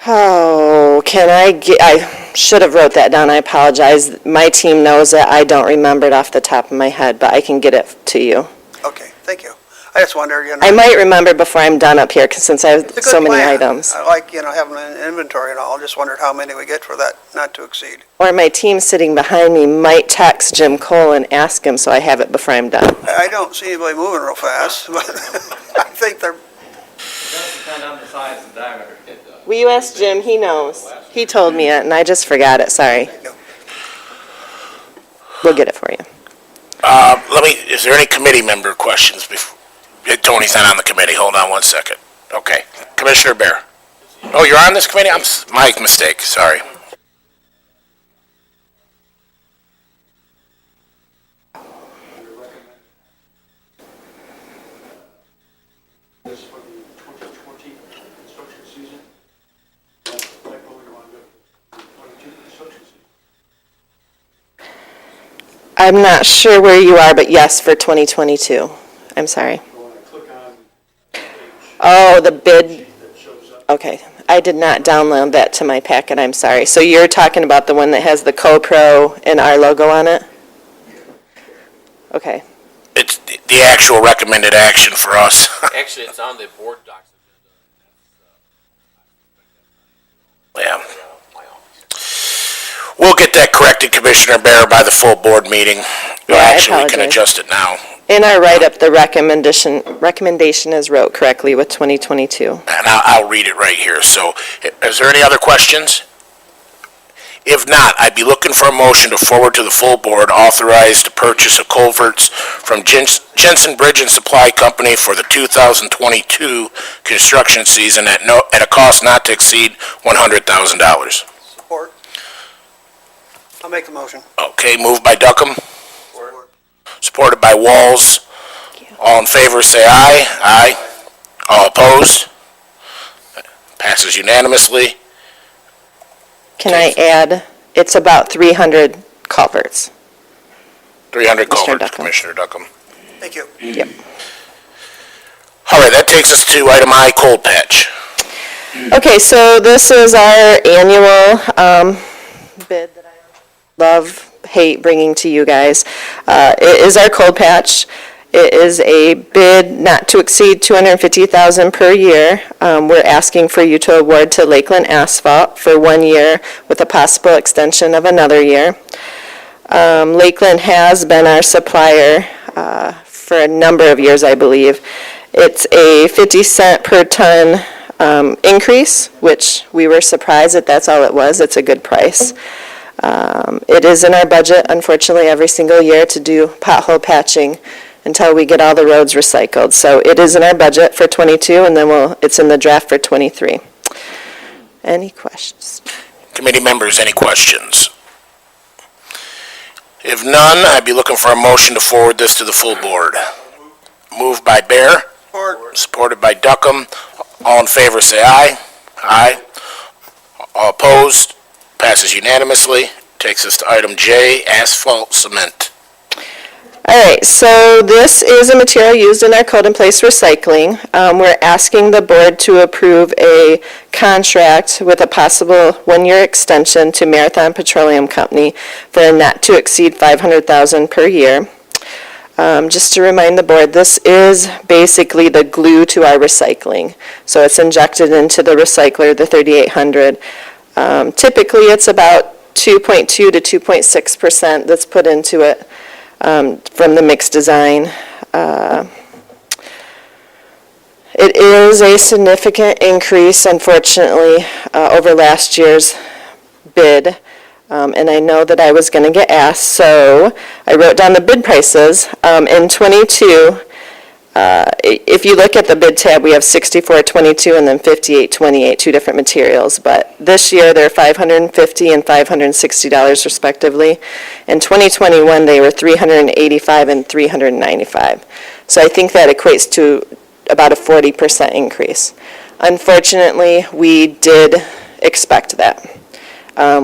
Oh, I should have wrote that down, I apologize. My team knows it, I don't remember it off the top of my head, but I can get it to you. Okay, thank you. I just wondered, I might remember before I'm done up here, 'cause since I have It's a so good many plan. items. I like, having an inventory and all. Just wondered how many we get for that not to exceed. Or my team sitting behind me might text Jim Cole and ask him, so I have it before I'm done. I don't see anybody moving real fast, but I think they're, Will you ask Jim? He knows. He told me it, and I just forgot it, sorry. We'll get it for you. Is there any committee member questions before? Tony's not on the committee, hold on one second. Okay, Commissioner Bear. Oh, you're on this committee? My mistake, sorry. I'm not sure where you are, but yes, for 2022. I'm sorry. Oh, the bid. Okay, I did not download that to my packet, I'm sorry. So you're talking about the one that has the CoPro and our logo on it? Okay. It's the actual recommended action for us. Actually, it's on the board docs. Yeah. We'll get that corrected, Commissioner Bear, by the full board meeting. Yeah, I Actually, we can apologize. adjust it now. In our write-up, the recommendation is wrote correctly with 2022. And I'll read it right here. So, is there any other questions? If not, I'd be looking for a motion to forward to the full board authorized to purchase of culverts from Jensen Bridge and Supply Company for the 2022 construction season at a cost not to exceed $100,000. support. I'll make the motion. Okay, moved by Duckham, supported by Walls. All in favor, say aye. Aye. All opposed? Passes unanimously. Can I add, it's about 300 culverts. 300 Commissioner culverts, Duckham. Commissioner Duckham. Thank you. Yep. All right, that takes us to item I, cold patch. Okay, so this is our annual bid that I love, hate bringing to you guys. It is our cold patch. It is a bid not to exceed $250,000 per year. We're asking for you to award to Lakeland Asphalt for 1 year with a possible extension of another year. Lakeland has been our supplier for a number of years, I believe. It's a 50 cent per ton increase, which we were surprised that that's all it was. It's a good price. It is in our budget, unfortunately, every single year to do pothole patching until we get all the roads recycled. So it is in our budget for '22, and then it's in the draft for '23. Any questions? Committee members, any questions? If none, I'd be looking for a motion to forward this to the full board. Moved by Bear, Support. supported by Duckham. All in favor, say aye. Aye. All opposed? Passes unanimously. Takes us to item J, asphalt cement. All right, so this is a material used in our cold-in-place recycling. We're asking the board to approve a contract with a possible one-year extension to Marathon Petroleum Company for a not to exceed $500,000 per year. Just to remind the board, this is basically the glue to our recycling. So it's injected into the recycler, the 3800. Typically, it's about 2.2 to 2.6% that's put into it. From the mix design. It is a significant increase, unfortunately, over last year's bid. And I know that I was going to get asked, so I wrote down the bid prices. In '22, if you look at the bid tab, we have 6422 and then 5828, two different materials. But this year, they're $550 and $560 respectively. In 2021, they were $385 and $395. So I think that equates to about a 40% increase. Unfortunately, we did expect that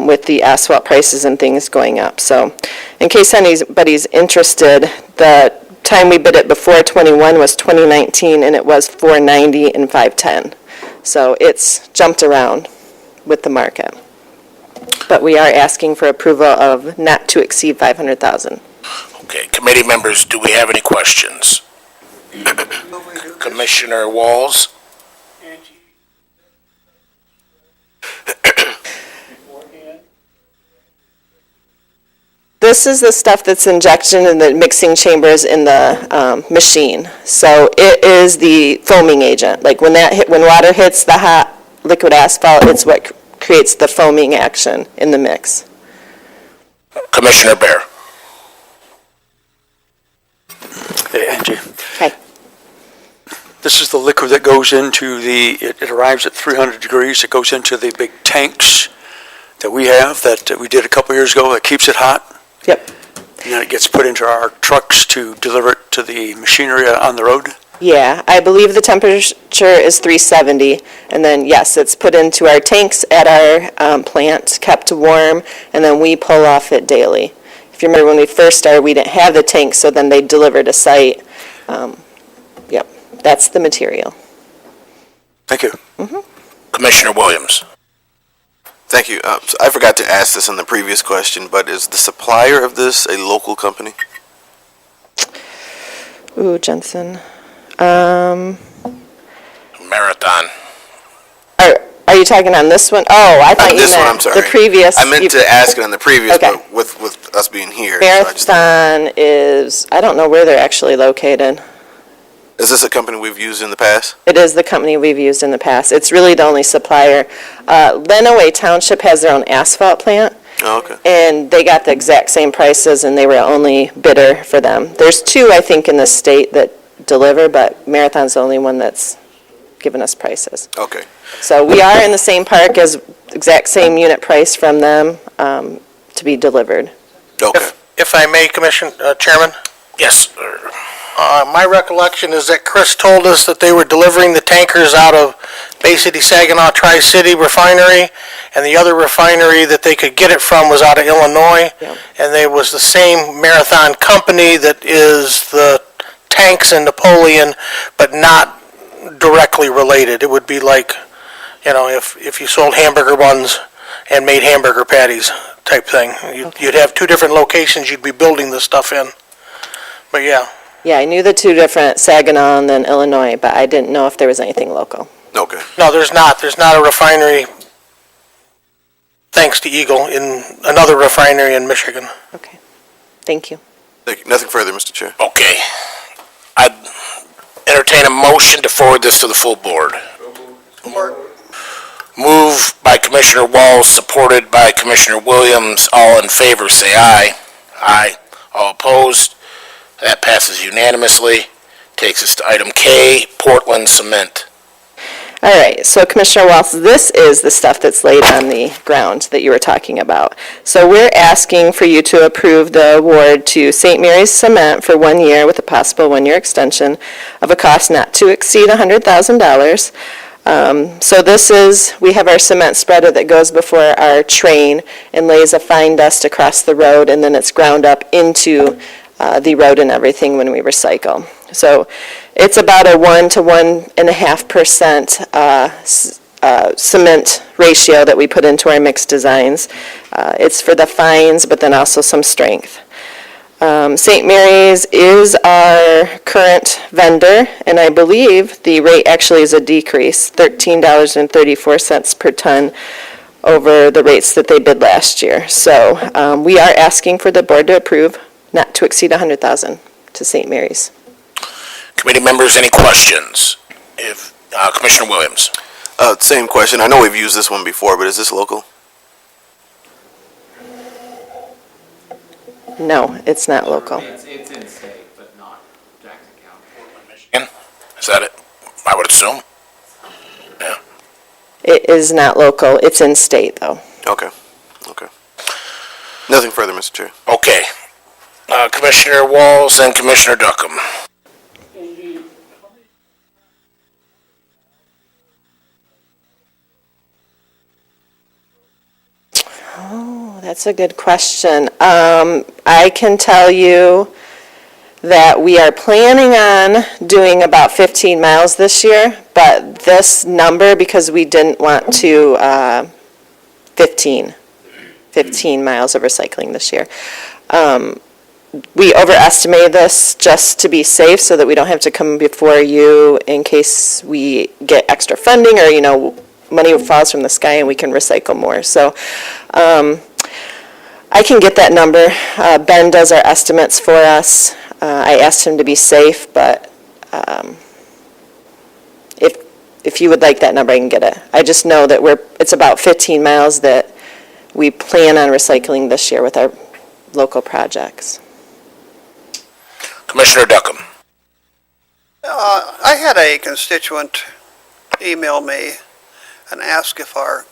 with the asphalt prices and things going up. So in case anybody's interested, the time we bid it before 21 was 2019, and it was $490 and $510. So it's jumped around with the market. But we are asking for approval of not to exceed $500,000. Okay, committee members, do we have any questions? Commissioner Walls? This is the stuff that's injection in the mixing chambers in the machine. So it is the foaming agent. Like when water hits the hot liquid asphalt, it's what creates the foaming action in the mix. Commissioner Bear? Hey, Angie. Okay. This is the liquid that goes into it arrives at 300 degrees. It goes into the big tanks that we have that we did a couple years ago that keeps it hot. Yep. And then it gets put into our trucks to deliver it to the machinery on the road. Yeah, I believe the temperature is 370, and then, yes, it's put into our tanks at our plant, kept warm, and then we pull off it daily. If you remember when we first started, we didn't have the tanks, so then they delivered a site. Yep, that's the material. Thank you. Commissioner Williams? Thank you. So I forgot to ask this in the previous question, but is the supplier of this a local company? Ooh, Jensen. Marathon. Are you talking on this one? Oh, I thought you This one, I'm meant sorry. the previous. I meant to ask it on the previous, Okay. but with us being here. so I just- Marathon is, I don't know where they're actually located. Is this a company we've used in the past? It is the company we've used in the past. It's really the only supplier. Lenawee Township has their own asphalt plant, Oh, okay. and they got the exact same prices, and they were the only bidder for them. There's two, I think, in the state that deliver, but Marathon's the only one that's given us prices. Okay. So we are in the same park as exact same unit price from them to be delivered. Okay. If I may, Chairman? Yes, sir. My recollection is that Chris told us that they were delivering the tankers out of Bay City Saginaw Tri-City Refinery, and the other refinery that they could get it from was out of Illinois. Yep. And they was the same Marathon company that is the tanks in Napoleon, but not directly related. It would be like, if you sold hamburger buns and made hamburger patties type thing. You'd have two different locations you'd be building this stuff in. But yeah. Yeah, I knew the two different, Saginaw and then Illinois, but I didn't know if there was anything local. Okay. No, there's not. There's not a refinery, thanks to Eagle, in another refinery in Michigan. Okay, thank you. Thank you. Nothing further, Mr. Chair. Okay. I'd entertain a motion to forward this to the full board. Moved by Commissioner Walls, supported by Commissioner Williams. All in favor, say aye. Aye. All opposed? That passes unanimously. Takes us to item K, Portland Cement. All right, so Commissioner Waltz, this is the stuff that's laid on the ground that you were talking about. So we're asking for you to approve the award to St. Mary's Cement for 1 year with a possible 1-year extension of a cost not to exceed $100,000. So this is, we have our cement spreader that goes before our train and lays a fine dust across the road, and then it's ground up into the road and everything when we recycle. So it's about a 1 to 1.5% cement ratio that we put into our mixed designs. It's for the fines, but then also some strength. St. Mary's is our current vendor, and I believe the rate actually is a decrease, $13.34 per ton over the rates that they bid last year. So we are asking for the board to approve not to exceed $100,000 to St. Mary's. Committee members, any questions? Commissioner Williams. Same question. I know we've used this one before, but is this local? No, it's not local. It's in state, but not Jackson County. Michigan? Is that it? I would assume. It is not local. It's in state, though. Okay, okay. Nothing further, Mr. Chair. Okay. Commissioner Walls and Commissioner Duckham. Oh, that's a good question. I can tell you that we are planning on doing about 15 miles this year, but this number, because we didn't want to, 15 miles of recycling this year. We overestimated this just to be safe so that we don't have to come before you in case we get extra funding or, money falls from the sky and we can recycle more. So I can get that number. Ben does our estimates for us. I asked him to be safe, but if you would like that number, I can get it. I just know that it's about 15 miles that we plan on recycling this year with our local projects. Commissioner Duckham. I had a constituent email me and ask if our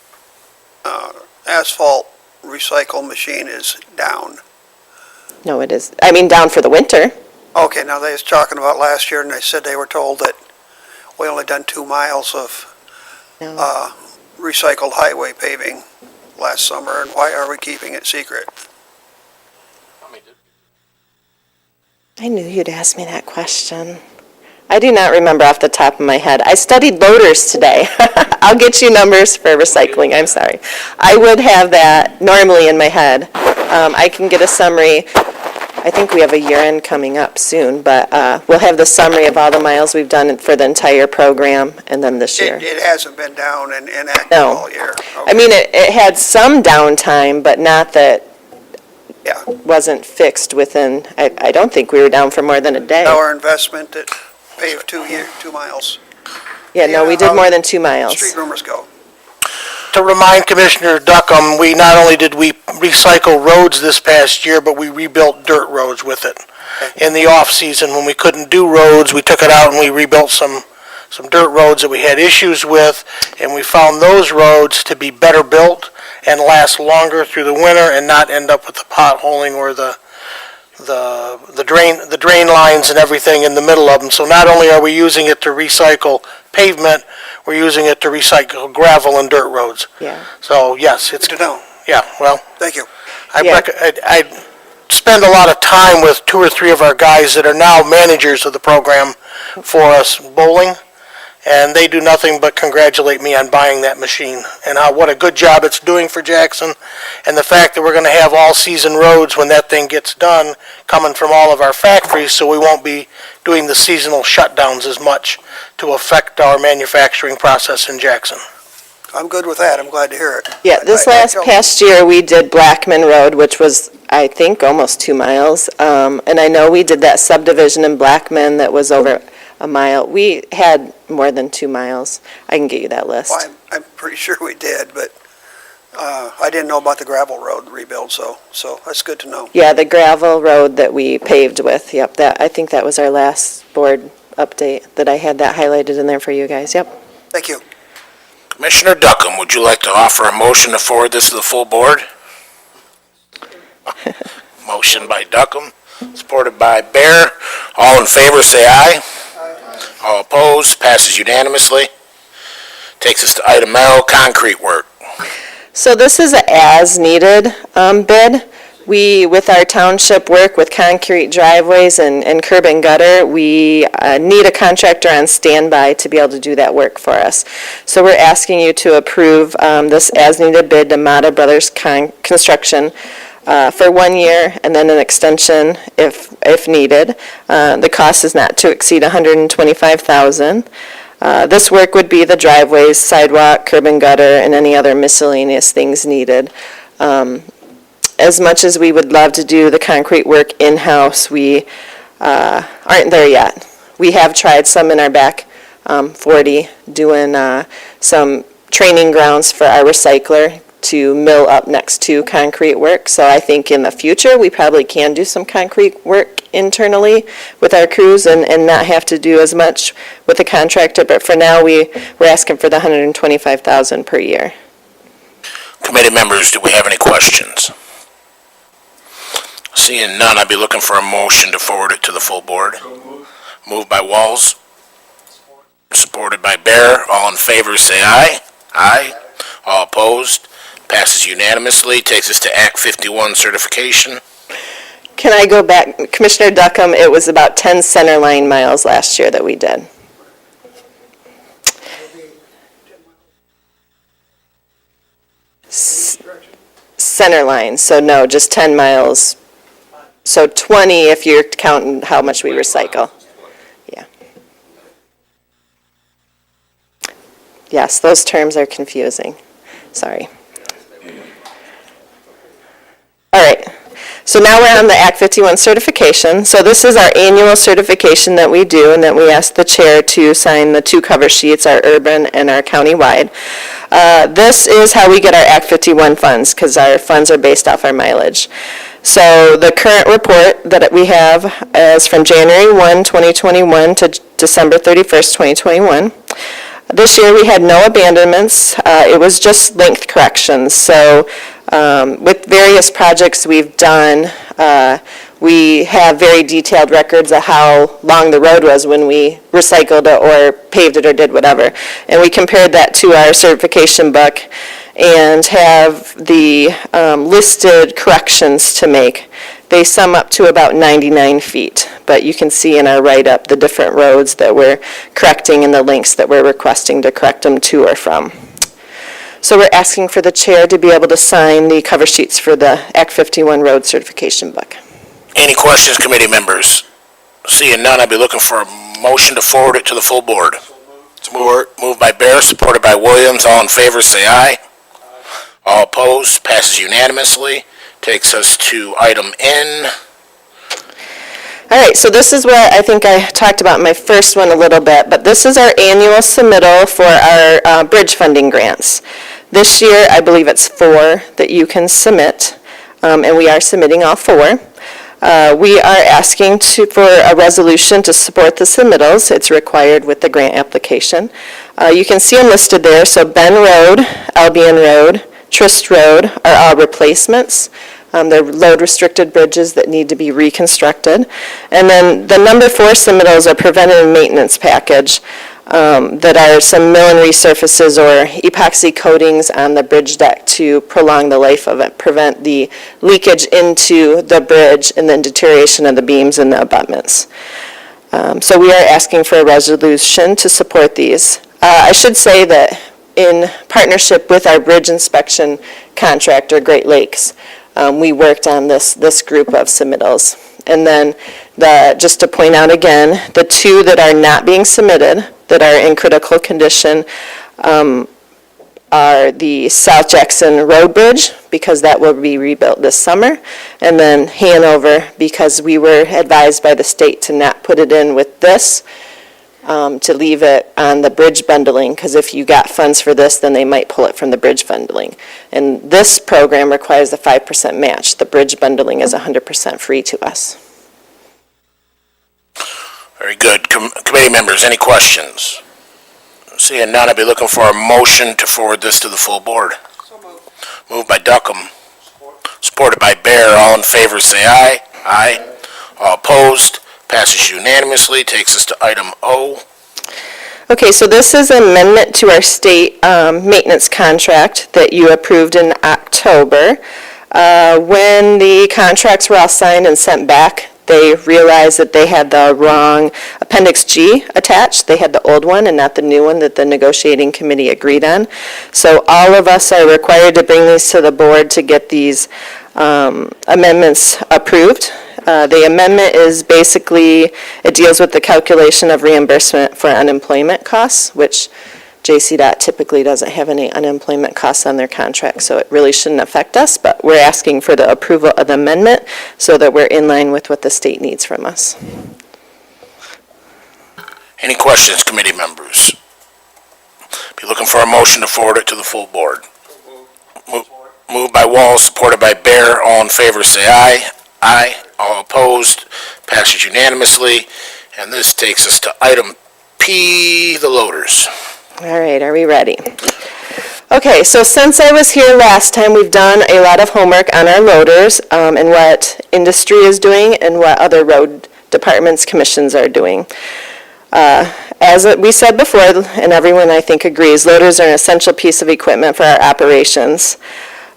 asphalt recycle machine is down. No, it is. I mean, down for the winter. Okay, now they was talking about last year, and they said they were told that we only done 2 miles of No. recycled highway paving last summer, and why are we keeping it secret? I knew you'd ask me that question. I do not remember off the top of my head. I studied loaders today. I'll get you numbers for recycling, I'm sorry. I would have that normally in my head. I can get a summary. I think we have a year-end coming up soon, but we'll have the summary of all the miles we've done for the entire program and then this year. It hasn't been down and inactive No. all year. I mean, it had some downtime, but not that Yeah. wasn't fixed within, I don't think we were down for more than a day. Our investment that paved 2 miles. Yeah, no, we did more than 2 miles. Street rumors go. To remind Commissioner Duckham, we not only did we recycle roads this past year, but we rebuilt dirt roads with it. In the off-season, when we couldn't do roads, we took it out and we rebuilt some dirt roads that we had issues with, and we found those roads to be better built and last longer through the winter and not end up with the potholing or the drain lines and everything in the middle of them. So not only are we using it to recycle pavement, we're using it to recycle gravel and dirt roads. Yeah. So, yes, it's, Good to know. yeah, well, Thank you. I spend a lot of time with 2 or 3 of our guys that are now managers of the program for us bowling, and they do nothing but congratulate me on buying that machine and what a good job it's doing for Jackson, and the fact that we're going to have all-season roads when that thing gets done coming from all of our factories, so we won't be doing the seasonal shutdowns as much to affect our manufacturing process in Jackson. I'm good with that. I'm glad to hear it. Yeah, this past year, we did Blackman Road, which was, I think, almost 2 miles. And I know we did that subdivision in Blackman that was over a mile. We had more than 2 miles. I can get you that list. Well, I'm pretty sure we did, but I didn't know about the gravel road rebuild, so that's good to know. Yeah, the gravel road that we paved with, yep, I think that was our last board update, that I had that highlighted in there for you guys, yep. Thank you. Commissioner Duckham, would you like to offer a motion to forward this to the full board? Motion by Duckham, supported by Bear. All in favor, say aye. All opposed, passes unanimously. Takes us to item L, concrete work. So this is a as-needed bid. We, with our township work with concrete driveways and curb and gutter, we need a contractor on standby to be able to do that work for us. So we're asking you to approve this as-needed bid to Mata Brothers Construction for 1 year and then an extension if needed. The cost is not to exceed $125,000. This work would be the driveways, sidewalk, curb and gutter, and any other miscellaneous things needed. As much as we would love to do the concrete work in-house, we aren't there yet. We have tried some in our back 40, doing some training grounds for our recycler, to mill up next to concrete work. So I think in the future, we probably can do some concrete work internally with our crews and not have to do as much with the contractor. But for now, we're asking for the $125,000 per year. Committee members, do we have any questions? Seeing none, I'd be looking for a motion to forward it to the full board. Moved by Walls, supported by Bear. All in favor, say aye. Aye. All opposed? Passes unanimously. Takes us to Act 51 certification. Can I go back? Commissioner Duckham, it was about 10 center line miles last year that we did. Center line, so no, just 10 miles. So 20 if you're counting how much we recycle. Yeah. Yes, those terms are confusing. Sorry. All right. So now we're on the Act 51 certification. So this is our annual certification that we do and that we ask the chair to sign the 2 cover sheets, our urban and our countywide. This is how we get our Act 51 funds because our funds are based off our mileage. So the current report that we have is from January 1, 2021 to December 31st, 2021. This year we had no abandonments. It was just length corrections. So with various projects we've done, we have very detailed records of how long the road was when we recycled it or paved it or did whatever. And we compared that to our certification book and have the listed corrections to make. They sum up to about 99 feet, but you can see in our write-up the different roads that we're correcting and the links that we're requesting to correct them to or from. So we're asking for the chair to be able to sign the cover sheets for the Act 51 road certification book. Any questions, committee members? Seeing none, I'd be looking for a motion to forward it to the full board. Support. Moved by Bear, supported by Williams. All in favor, say aye. All opposed? Passes unanimously. Takes us to item N. All right, so this is what I think I talked about in my first one a little bit, but this is our annual submittal for our bridge funding grants. This year, I believe it's 4 that you can submit, and we are submitting all 4. We are asking for a resolution to support the submittals. It's required with the grant application. You can see them listed there. So Ben Road, Albion Road, Trist Road are all replacements. They're load-restricted bridges that need to be reconstructed. And then the number 4 submittals are preventative maintenance package that are some mill and resurfaces or epoxy coatings on the bridge deck to prolong the life of it, prevent the leakage into the bridge and then deterioration of the beams and the abutments. So we are asking for a resolution to support these. I should say that in partnership with our bridge inspection contractor, Great Lakes, we worked on this group of submittals. And then, just to point out again, the 2 that are not being submitted, that are in critical condition, are the South Jackson Road Bridge, because that will be rebuilt this summer, and then Hanover, because we were advised by the state to not put it in with this, to leave it on the bridge bundling, because if you got funds for this, then they might pull it from the bridge bundling. And this program requires a 5% match. The bridge bundling is 100% free to us. Very good. Committee members, any questions? Seeing none, I'd be looking for a motion to forward this to the full board. Moved by Duckham, supported by Bear. All in favor, say aye. Aye. All opposed? Passes unanimously. Takes us to item O. Okay, so this is an amendment to our state maintenance contract that you approved in October. When the contracts were all signed and sent back, they realized that they had the wrong Appendix G attached. They had the old one and not the new one that the negotiating committee agreed on. So all of us are required to bring these to the board to get these amendments approved. The amendment is basically, it deals with the calculation of reimbursement for unemployment costs, which JCDOT typically doesn't have any unemployment costs on their contract, so it really shouldn't affect us, but we're asking for the approval of the amendment so that we're in line with what the state needs from us. Any questions, committee members? Be looking for a motion to forward it to the full board. Moved by Walls, supported by Bear. All in favor, say aye. Aye. All opposed, passes unanimously. And this takes us to item P, the loaders. All right, are we ready? Okay, so since I was here last time, we've done a lot of homework on our loaders and what industry is doing and what other road departments, commissions are doing. As we said before, and everyone I think agrees, loaders are an essential piece of equipment for our operations.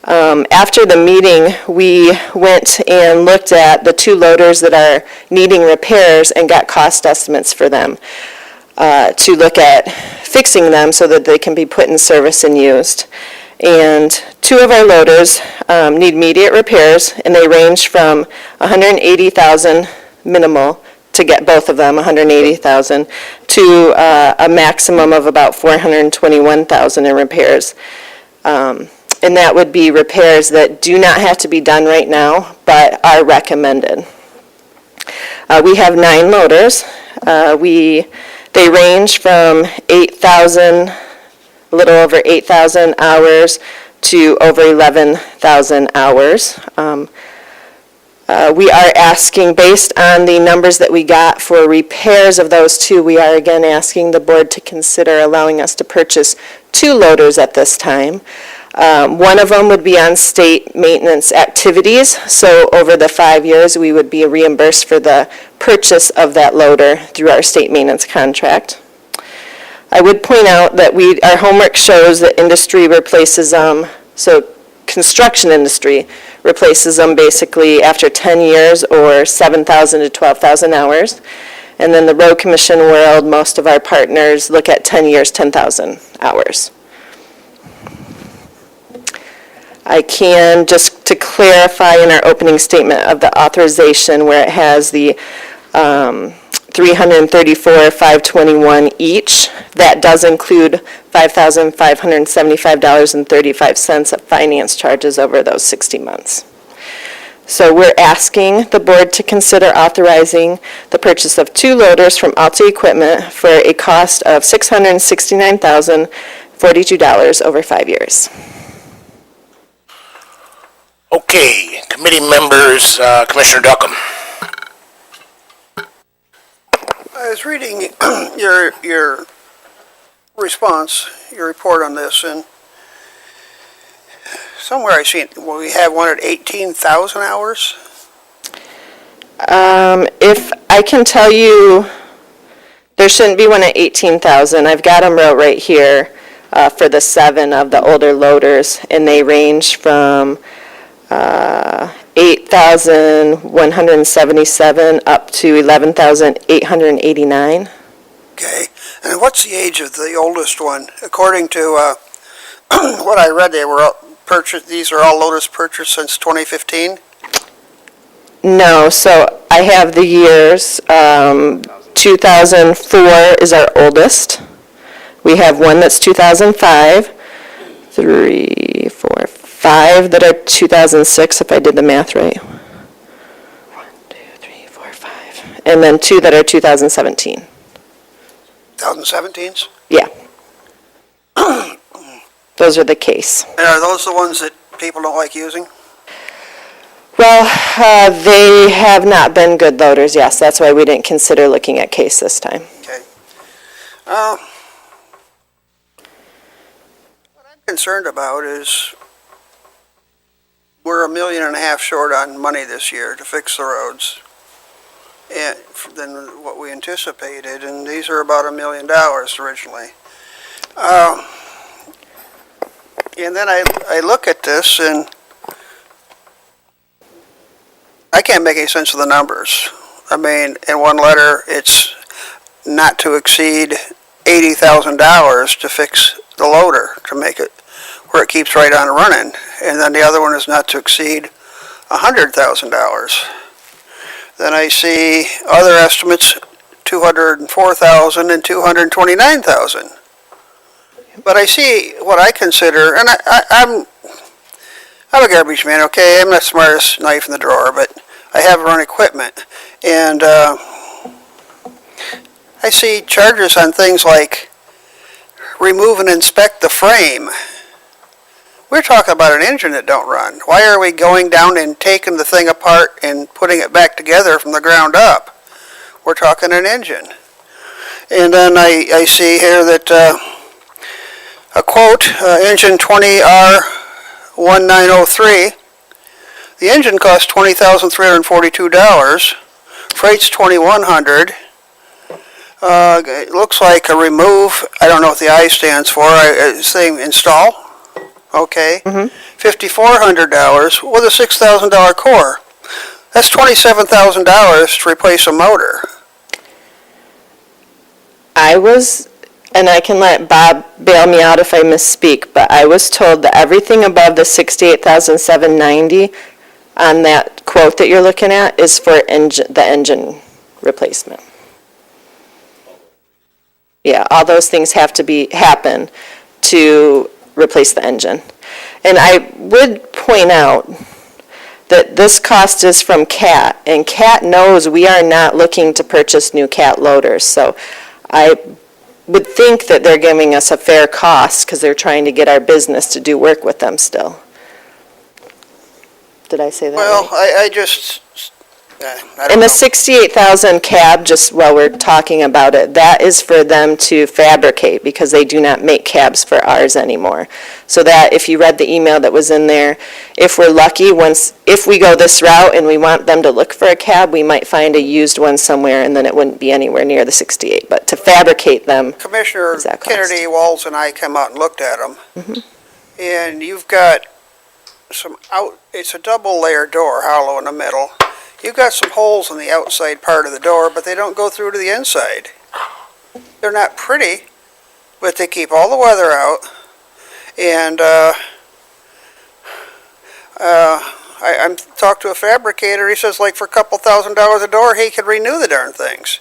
After the meeting, we went and looked at the 2 loaders that are needing repairs and got cost estimates for them to look at fixing them so that they can be put in service and used. And 2 of our loaders need immediate repairs, and they range from $180,000 minimal to get both of them, $180,000, to a maximum of about $421,000 in repairs. And that would be repairs that do not have to be done right now, but are recommended. We have 9 loaders. They range from 8,000, a little over 8,000 hours to over 11,000 hours. We are asking, based on the numbers that we got for repairs of those 2, we are again asking the board to consider allowing us to purchase 2 loaders at this time. One of them would be on state maintenance activities, so over the 5 years, we would be reimbursed for the purchase of that loader through our state maintenance contract. I would point out that our homework shows that industry replaces them, so construction industry replaces them basically after 10 years or 7,000 to 12,000 hours. And then the road commission world, most of our partners look at 10 years, 10,000 hours. I can, just to clarify in our opening statement of the authorization where it has the $334,521 each, that does include $5,575.35 of finance charges over those 60 months. So we're asking the board to consider authorizing the purchase of 2 loaders from Alta Equipment for a cost of $669,042 over 5 years. Okay, committee members, Commissioner Duckham. I was reading your response, your report on this, and somewhere I seen, well, we have one at 18,000 hours? If I can tell you, there shouldn't be one at 18,000. I've got them wrote right here for the 7 of the older loaders, and they range from 8,177 up to 11,889. Okay, and what's the age of the oldest one? According to what I read, they were all purchased, these are all loaders purchased since 2015? No, so I have the years. 2004 is our oldest. We have one that's 2005, 3, 4, 5 that are 2006, if I did the math right. 1, 2, 3, 4, 5. And then 2 that are 2017. 2017s? Yeah. Those are the case. And are those the ones that people don't like using? Well, they have not been good loaders, yes. That's why we didn't consider looking at case this time. Okay. What I'm concerned about is we're $1.5 million short on money this year to fix the roads and than what we anticipated, and these are about $1 million originally. And then I look at this and I can't make any sense of the numbers. I mean, in one letter, it's not to exceed $80,000 to fix the loader, to make it where it keeps right on running. And then the other one is not to exceed $100,000. Then I see other estimates, $204,000 and $229,000. But I see what I consider, and I'm a garbage man, okay? I'm not the smartest knife in the drawer, but I have run equipment. And I see charges on things like remove and inspect the frame, We're talking about an engine that don't run. Why are we going down and taking the thing apart and putting it back together from the ground up? We're talking an engine. And then I see here that, a quote, engine 20R1903. The engine costs $20,342. Freight's $2,100. It looks like a remove, I don't know what the I stands for, it's saying install, okay. $5,400 with a $6,000 core. That's $27,000 to replace a motor. And I can let Bob bail me out if I misspeak, but I was told that everything above the $68,790 on that quote that you're looking at is for the engine replacement. Yeah, all those things have to happen to replace the engine. And I would point out that this cost is from CAT, and CAT knows we are not looking to purchase new CAT loaders. So I would think that they're giving us a fair cost because they're trying to get our business to do work with them still. Did I say that Well, right? I just, I And don't the know. 68,000 cab, just while we're talking about it, that is for them to fabricate because they do not make cabs for ours anymore. So that, if you read the email that was in there, if we're lucky, if we go this route and we want them to look for a cab, we might find a used one somewhere and then it wouldn't be anywhere near the 68. But to fabricate them, Commissioner What's that cost? Kennedy Walls and I come out and looked at them. And you've got it's a double layer door, hollow in the middle. You've got some holes in the outside part of the door, but they don't go through to the inside. They're not pretty, but they keep all the weather out. And I'm talked to a fabricator, he says like for a couple $1,000s a door, he could renew the darn things.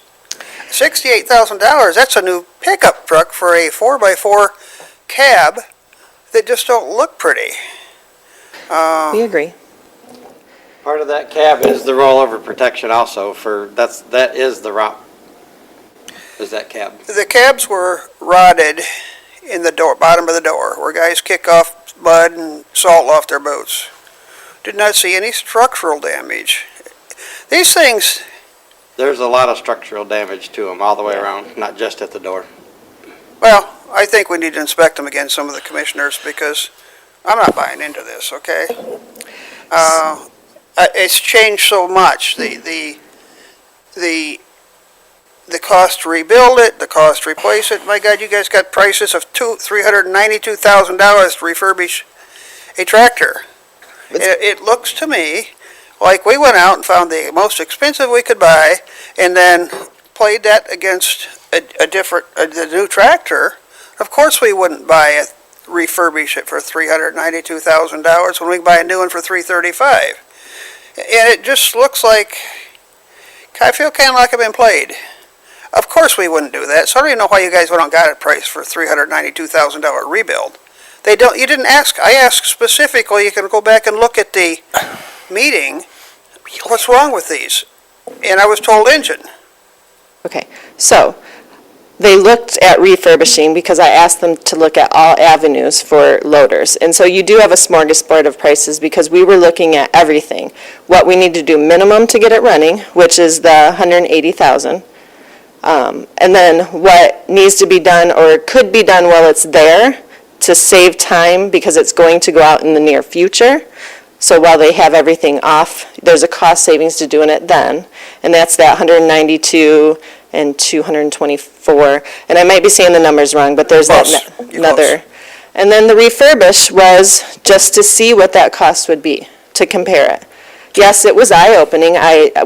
$68,000, that's a new pickup truck for a 4x4 cab that just don't look pretty. we agree. Part of that cab is the rollover protection also that is the route, is that cab. The cabs were rotted in the door, bottom of the door, where guys kick off mud and salt off their boots. Did not see any structural damage. These things, There's a lot of structural damage to them all the way around, not just at the door. well, I think we need to inspect them again, some of the commissioners, because I'm not buying into this, okay? It's changed so much, the cost to rebuild it, the cost to replace it. My God, you guys got prices of $392,000 to refurbish a tractor. It looks to me like we went out and found the most expensive we could buy, and then played that against the new tractor. Of course we wouldn't refurbish it for $392,000 when we can buy a new one for $335,000. And it just looks like, I feel kind of like I've been played. Of course we wouldn't do that, so I don't even know why you guys went and got it priced for $392,000 rebuild. You didn't ask, I asked specifically, you can go back and look at the meeting, what's wrong with these? And I was told engine. Okay, so they looked at refurbishing because I asked them to look at all avenues for loaders. And so you do have a smorgasbord of prices because we were looking at everything. What we need to do minimum to get it running, which is the $180,000. And then what needs to be done or could be done while it's there to save time because it's going to go out in the near future. So while they have everything off, there's a cost savings to doing it then. And that's that 192 and 224. And I might be saying the numbers wrong, but there's Close. that You're another. And then the refurbish was just to see what that cost would be, to compare it. Yes, it was eye-opening.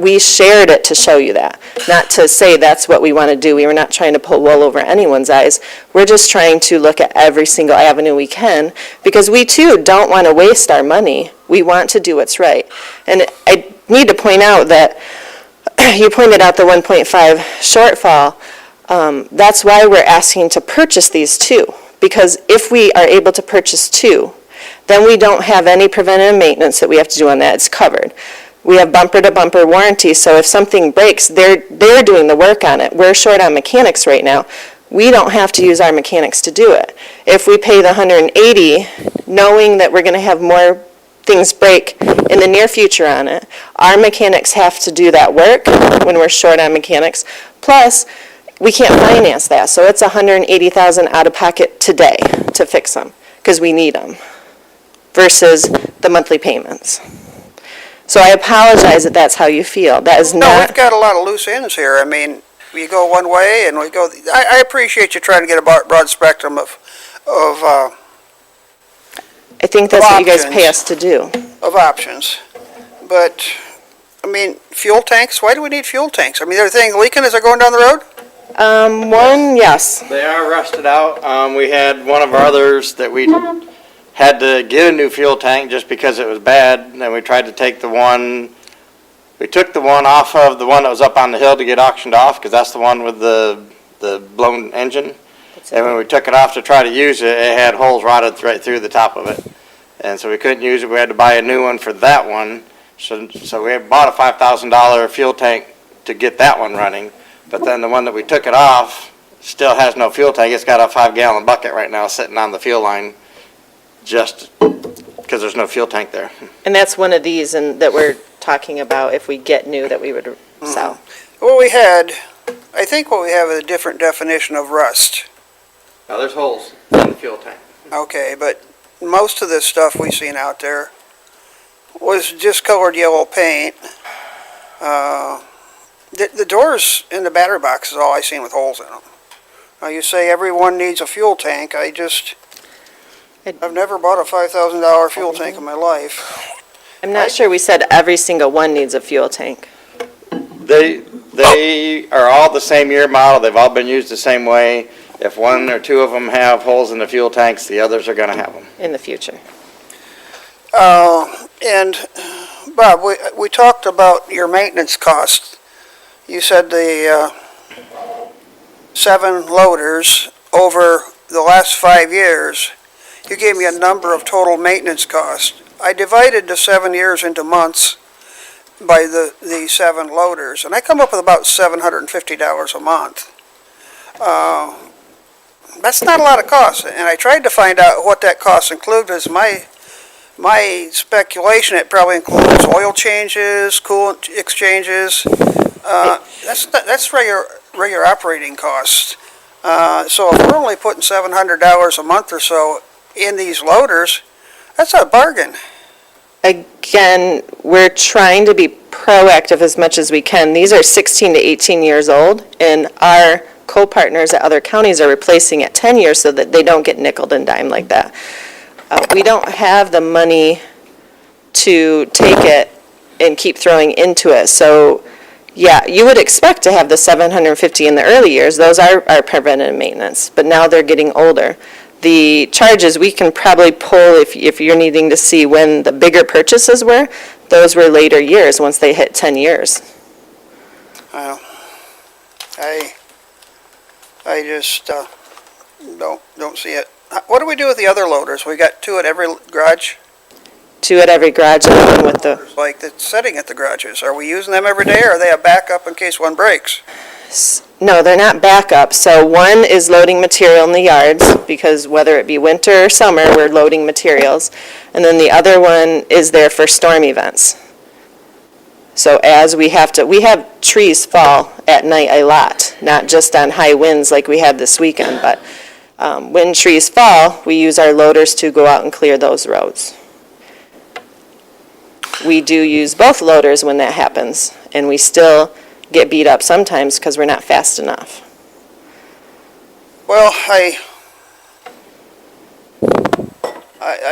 We shared it to show you that, not to say that's what we want to do. We were not trying to pull wool over anyone's eyes. We're just trying to look at every single avenue we can, because we too don't want to waste our money. We want to do what's right. And I need to point out that you pointed out the 1.5 shortfall. That's why we're asking to purchase these two, because if we are able to purchase two, then we don't have any preventative maintenance that we have to do on that. It's covered. We have bumper-to-bumper warranty, so if something breaks, they're doing the work on it. We're short on mechanics right now. we don't have to use our mechanics to do it. If we pay the 180, knowing that we're gonna have more things break in the near future on it, our mechanics have to do that work when we're short on mechanics. Plus, we can't finance that, so it's 180,000 out of pocket today to fix them, because we need them, versus the monthly payments. So I apologize that that's how you feel. That is No, not. we've got a lot of loose ends here. I mean, we go one way and we go, I appreciate you trying to get a broad spectrum of I think that's what you guys options. pay us to do. options. But, I mean, fuel tanks, why do we need fuel tanks? I mean, are things leaking as they're going down the road? One, yes. They are rusted out. We had one of our others that we had to get a new fuel tank just because it was bad. And then we tried to take we took the one off of the one that was up on the hill to get auctioned off, because that's the one with the blown engine. And when we took it off to try to use it, it had holes rotted right through the top of it. And so we couldn't use it. We had to buy a new one for that one. So we bought a $5,000 fuel tank to get that one running. But then the one that we took it off still has no fuel tank. It's got a 5-gallon bucket right now sitting on the fuel line just because there's no fuel tank there. And that's one of these and that we're talking about if we get new that we would sell. I think what we have is a different definition of rust. Now, there's holes in the fuel tank. Okay, but most of this stuff we've seen out there was discolored yellow paint. The doors in the battery box is all I seen with holes in them. Now, you say everyone needs a fuel tank. I've never bought a $5,000 fuel tank in my life. I'm not sure we said every single one needs a fuel tank. They are all the same year model. They've all been used the same way. If one or two of them have holes in the fuel tanks, the others are going to have them. In the future. And Bob, we talked about your maintenance cost. You said the 7 loaders over the last 5 years. You gave me a number of total maintenance costs. I divided the 7 years into months by the 7 loaders, and I come up with about $750 a month. That's not a lot of cost, and I tried to find out what that cost included. As my speculation, it probably includes oil changes, coolant exchanges. That's regular operating costs. So if we're only putting $700 a month or so in these loaders, that's a bargain. Again, we're trying to be proactive as much as we can. These are 16 to 18 years old, and our co-partners at other counties are replacing at 10 years so that they don't get nickeled and dimed like that. We don't have the money to take it and keep throwing into it. So, yeah, you would expect to have the 750 in the early years. Those are preventative maintenance, but now they're getting older. The charges we can probably pull if you're needing to see when the bigger purchases were, those were later years, once they hit 10 years. Well, I just don't see it. What do we do with the other loaders? We got 2 at every garage? 2 at every garage and one with the, Like the setting at the garages. Are we using them every day, or are they a backup in case one breaks? no, they're not backup. So one is loading material in the yards, because whether it be winter or summer, we're loading materials. And then the other one is there for storm events. So as we have trees fall at night a lot, not just on high winds like we had this weekend, but when trees fall, we use our loaders to go out and clear those roads. We do use both loaders when that happens, and we still get beat up sometimes because we're not fast enough. Well, I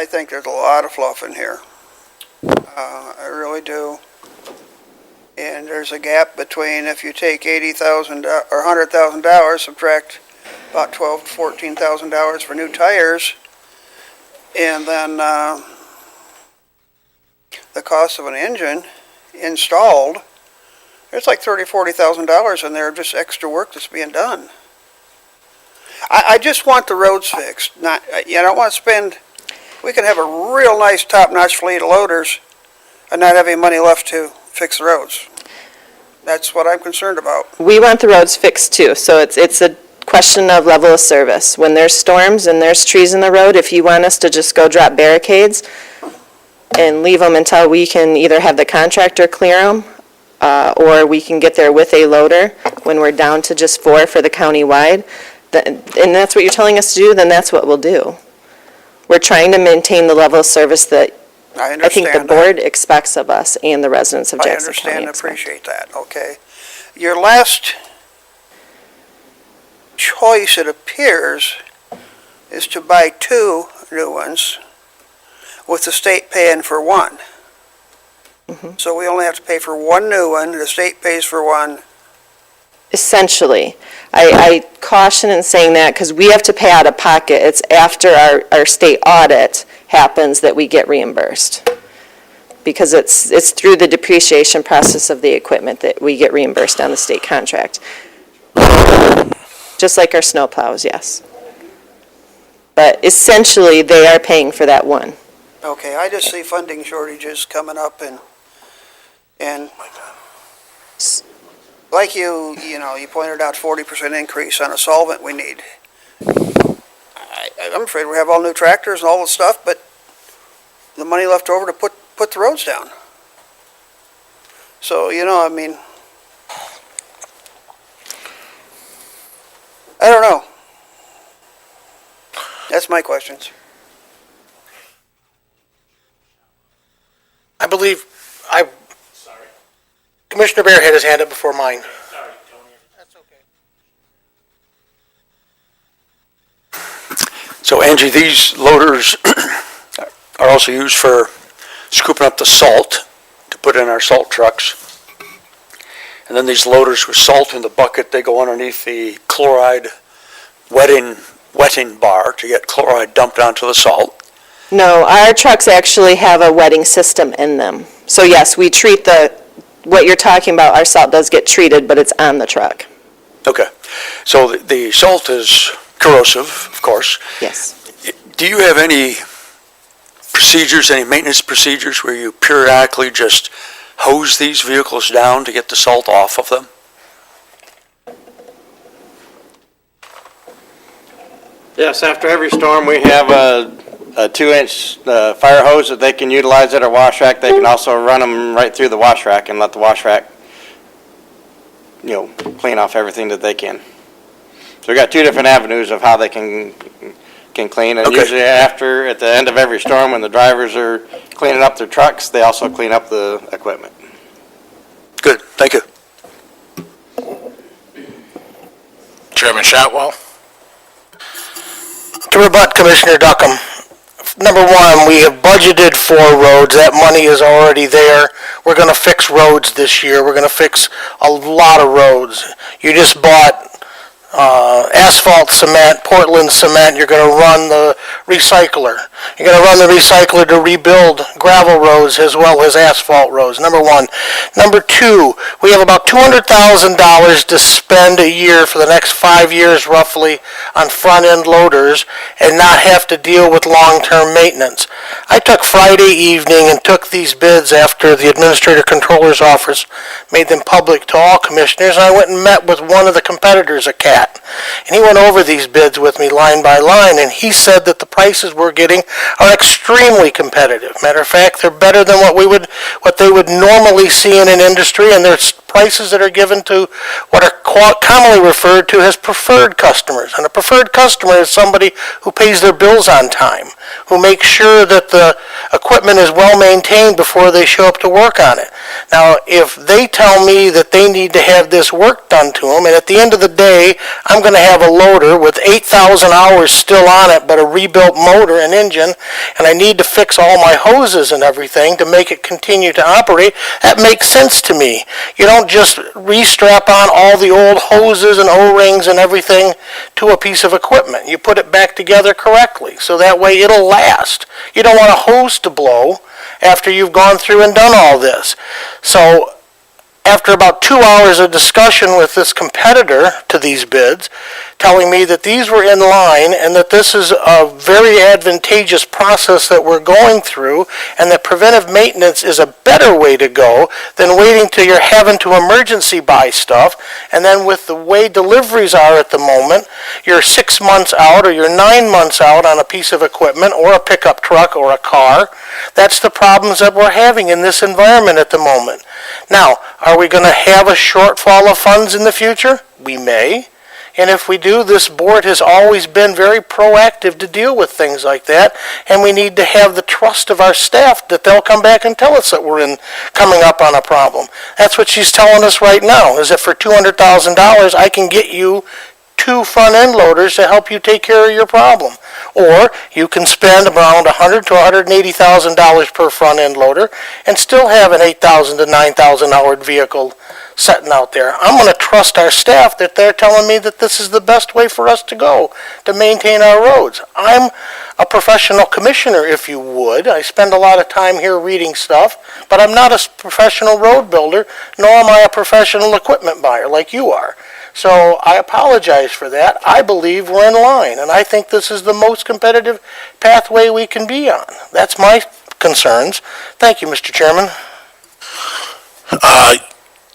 think there's a lot of fluff in here. I really do. And there's a gap between if you take $80,000 or $100,000, subtract about $12,000 to $14,000 for new tires, and then the cost of an engine installed. There's like $30,000, $40,000 in there, just extra work that's being done. I just want the roads fixed. I don't want to spend. We can have a real nice top-notch fleet of loaders and not have any money left to fix the roads. That's what I'm concerned about. We want the roads fixed too, so it's a question of level of service. When there's storms and there's trees in the road, if you want us to just go drop barricades and leave them until we can either have the contractor clear them, or we can get there with a loader when we're down to just 4 for the county-wide, and that's what you're telling us to do, then that's what we'll do. We're trying to maintain the level of service that I I think the understand that. board expects of us and the residents of I Jackson understand County and expect. appreciate that, okay. Your last choice, it appears, is to buy 2 new ones with the state paying for 1. So we only have to pay for 1 new one, the state pays for 1. Essentially. I caution in saying that because we have to pay out of pocket. It's after our state audit happens that we get reimbursed. Because it's through the depreciation process of the equipment that we get reimbursed on the state contract. Just like our snow plows, yes. But essentially, they are paying for that 1. Okay, I just see funding shortages coming up and like you pointed out 40% increase on a solvent we need. I'm afraid we have all new tractors and all the stuff, but the money left over to put the roads down. So, I don't know. That's my questions. I believe, Commissioner Bear had his hand up before mine. That's okay. So Angie, these loaders are also used for scooping up the salt to put in our salt trucks. And then these loaders with salt in the bucket, they go underneath the chloride wetting bar to get chloride dumped onto the salt. No, our trucks actually have a wetting system in them. So yes, we treat what you're talking about, our salt does get treated, but it's on the truck. Okay. So the salt is corrosive, of course. Yes. Do you have any procedures, any maintenance procedures where you periodically just hose these vehicles down to get the salt off of them? Yes, after every storm, we have a 2-inch fire hose that they can utilize at our wash rack. They can also run them right through the wash rack and let the wash rack, clean off everything that they can. So we got 2 different avenues of how they can clean. And Okay. usually at the end of every storm, when the drivers are cleaning up their trucks, they also clean up the equipment. Good, thank you. Chairman Shotwell? To rebut Commissioner Duckham, number one, we have budgeted for roads. That money is already there. We're going to fix roads this year. We're going to fix a lot of roads. You just bought asphalt cement, Portland cement. You're going to run the recycler. You're going to run the recycler to rebuild gravel roads as well as asphalt roads, number one. Number two, we have about $200,000 to spend a year for the next 5 years roughly on front-end loaders and not have to deal with long-term maintenance. I took Friday evening and took these bids after the Administrator Controller's Office made them public to all commissioners, and I went and met with one of the competitors, a CAT. And he went over these bids with me line by line, and he said that the prices we're getting are extremely competitive. Matter of fact, they're better than what they would normally see in an industry, and there's prices that are given to what are commonly referred to as preferred customers. And a preferred customer is somebody who pays their bills on time, who makes sure that the equipment is well maintained before they show up to work on it. Now, if they tell me that they need to have this work done to them, and at the end of the day, I'm going to have a loader with 8,000 hours still on it, but a rebuilt motor and engine, and I need to fix all my hoses and everything to make it continue to operate, that makes sense to me. You don't just restrap on all the old hoses and O-rings and everything to a piece of equipment. You put it back together correctly, so that way it'll last. You don't want a hose to blow after you've gone through and done all this. So after about 2 hours of discussion with this competitor to these bids, telling me that these were in line and that this is a very advantageous process that we're going through, and that preventive maintenance is a better way to go than waiting till you're having to emergency buy stuff. And then with the way deliveries are at the moment, you're 6 months out or you're 9 months out on a piece of equipment or a pickup truck or a car. That's the problems that we're having in this environment at the moment. Now, are we going to have a shortfall of funds in the future? We may. And if we do, this board has always been very proactive to deal with things like that, and we need to have the trust of our staff that they'll come back and tell us that we're coming up on a problem. That's what she's telling us right now, is that for $200,000, I can get you 2 front-end loaders to help you take care of your problem. Or you can spend around $100,000 to $180,000 per front-end loader and still have an $8,000 to $9,000 vehicle sitting out there. I'm going to trust our staff that they're telling me that this is the best way for us to go to maintain our roads. I'm a professional commissioner, if you would. I spend a lot of time here reading stuff, but I'm not a professional road builder, nor am I a professional equipment buyer like you are. So I apologize for that. I believe we're in line, and I think this is the most competitive pathway we can be on. That's my concerns. Thank you, Mr. Chairman.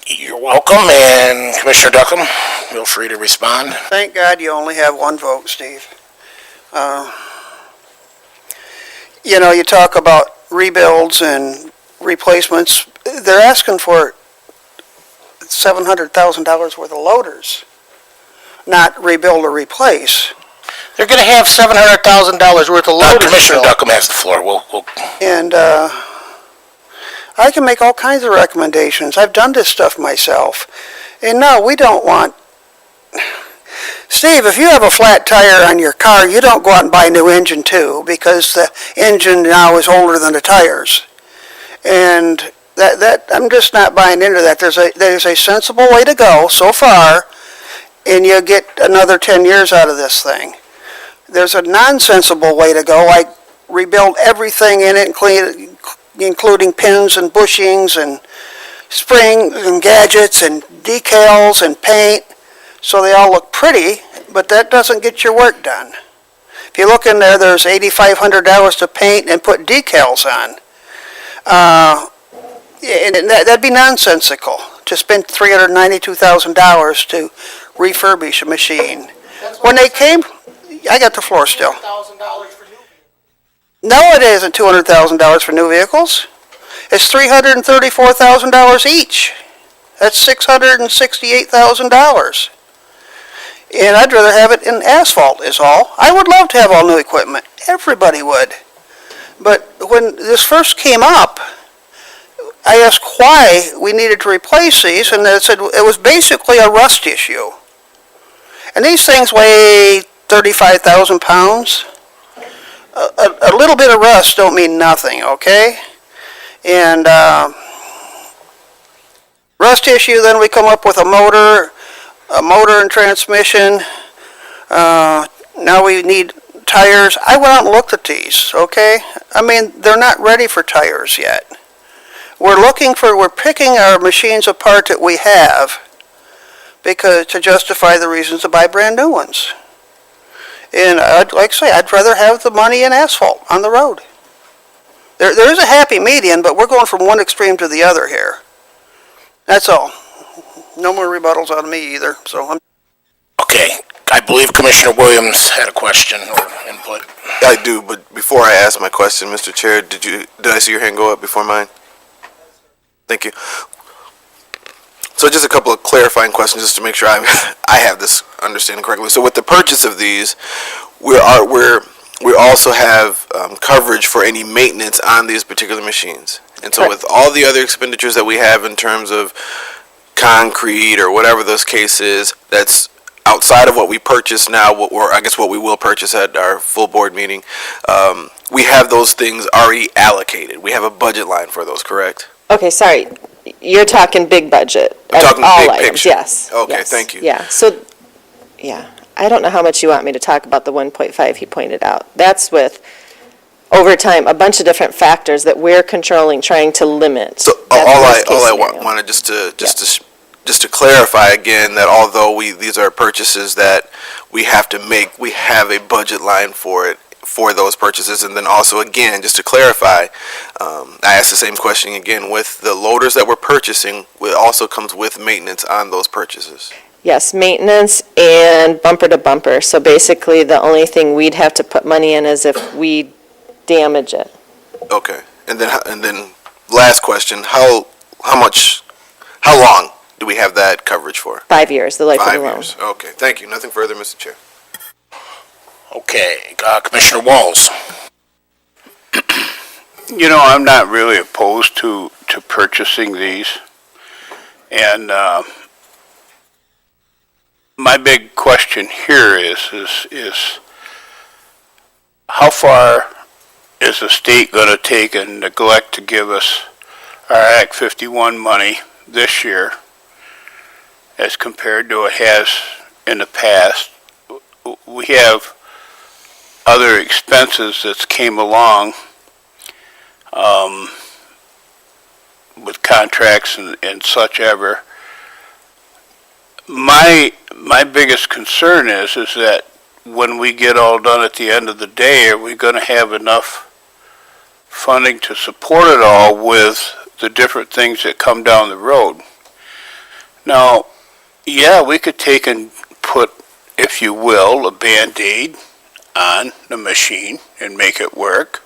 You're welcome, and Commissioner Duckham, feel free to respond. Thank God you only have one vote, Steve. You talk about rebuilds and replacements. They're asking for $700,000 worth of loaders, not rebuild or replace. They're going to have $700,000 worth of loaders. Commissioner Duckham has the floor. We'll And I can make all kinds of recommendations. I've done this stuff myself. And no, we don't want... Steve, if you have a flat tire on your car, you don't go out and buy a new engine too, because the engine now is older than the tires. And that I'm just not buying into that. There's a sensible way to go so far, and you get another 10 years out of this thing. There's a nonsensible way to go, like rebuild everything in it, including pins and bushings and springs and gadgets and decals and paint, so they all look pretty, but that doesn't get your work done. If you look in there, there's $8,500 to paint and put decals on. And that'd be nonsensical to spend $392,000 to refurbish a machine. When they came, I got the floor still. No, it isn't $200,000 for new vehicles. It's $334,000 each. That's $668,000. And I'd rather have it in asphalt is all. I would love to have all new equipment. Everybody would. But when this first came up, I asked why we needed to replace these, and they said it was basically a rust issue. And these things weigh 35,000 pounds. A little bit of rust don't mean nothing, okay? And rust issue, then we come up with a motor and transmission. Now we need tires. I went out and looked at these, okay? I mean, they're not ready for tires yet. We're picking our machines apart that we have because to justify the reasons to buy brand new ones. And like I say, I'd rather have the money in asphalt on the road. There is a happy median, but we're going from one extreme to the other here. That's all. No more rebuttals out of me either, so I'm... Okay, I believe Commissioner Williams had a question or input. I do, but before I ask my question, Mr. Chair, did I see your hand go up before mine? Thank you. So just a couple of clarifying questions just to make sure I have this understanding correctly. So with the purchase of these, we also have coverage for any maintenance on these particular machines. And so with all the other expenditures that we have in terms of concrete or whatever those cases, that's outside of what we purchase now, or I guess what we will purchase at our full board meeting, we have those things already allocated. We have a budget line for those, correct? Okay, sorry. You're talking big budget. I'm talking all big items, picture. yes. Okay, yes, thank you. Yeah, so, yeah. I don't know how much you want me to talk about the 1.5 he pointed out. That's with overtime, a bunch of different factors that we're controlling, trying to limit. So That's all worst case I scenario. wanted just to clarify again that although these are purchases that we have to make, we have a budget line for it, for those purchases. And then also again, just to clarify, I asked the same question again with the loaders that we're purchasing. It also comes with maintenance on those purchases. Yes, maintenance and bumper to bumper. So basically, the only thing we'd have to put money in is if we damage it. Okay, and then last question: how long do we have that coverage for? 5 years, the life of the 5 loan. years. Okay, thank you. Nothing further, Mr. Chair. Okay, Commissioner Walls. You know, I'm not really opposed to purchasing these. And my big question here is how far is the state going to take and neglect to give us our Act 51 money this year as compared to it has in the past? We have other expenses that came along with contracts and such ever. My biggest concern is that when we get all done at the end of the day, are we going to have enough funding to support it all with the different things that come down the road? Now, yeah, we could take and put, if you will, a Band-Aid on the machine and make it work.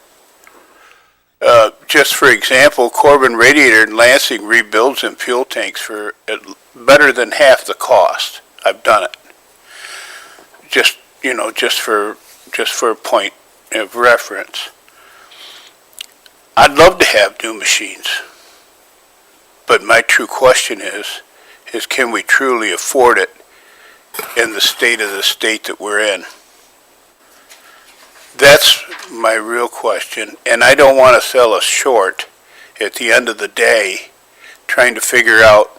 Just for example, Corbin Radiator in Lansing rebuilds them fuel tanks for better than half the cost. I've done it. Just for a point of reference. I'd love to have new machines, but my true question is can we truly afford it in the state that we're in? That's my real question, and I don't want to sell us short at the end of the day trying to figure out,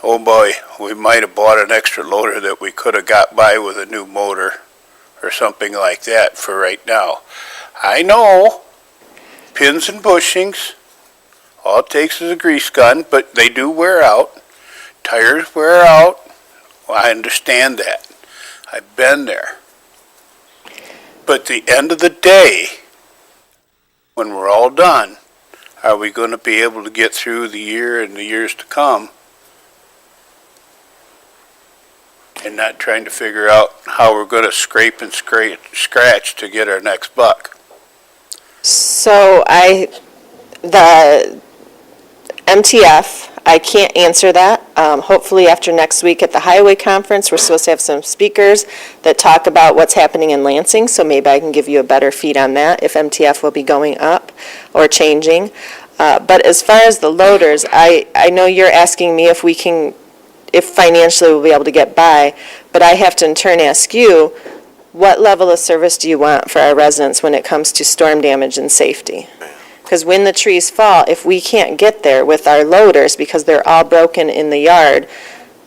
oh boy, we might have bought an extra loader that we could have got by with a new motor or something like that for right now. I know, pins and bushings, all it takes is a grease gun, but they do wear out. Tires wear out. Well, I understand that. I've been there. But at the end of the day, when we're all done, are we going to be able to get through the year and the years to come and not trying to figure out how we're going to scrape and scratch to get our next buck? So the MTF, I can't answer that. Hopefully after next week at the Highway Conference, we're supposed to have some speakers that talk about what's happening in Lansing, so maybe I can give you a better feed on that, if MTF will be going up or changing. But as far as the loaders, I know you're asking me if financially we'll be able to get by, but I have to in turn ask you, what level of service do you want for our residents when it comes to storm damage and safety? Because when the trees fall, if we can't get there with our loaders because they're all broken in the yard,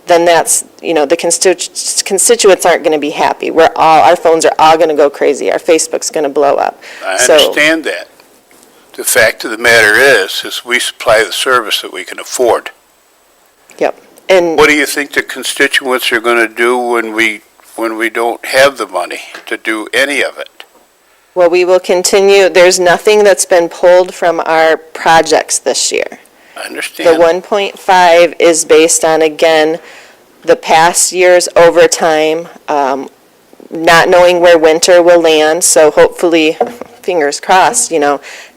then that's, the constituents aren't going to be happy. Our phones are all going to go crazy. Our Facebook's going to blow up. I understand that. The fact of the matter is we supply the service that we can afford. Yep. And What do you think the constituents are going to do when we don't have the money to do any of it? well, we will continue. There's nothing that's been pulled from our projects this year. I The understand. 1.5 is based on, again, the past year's overtime, not knowing where winter will land, so hopefully, fingers crossed,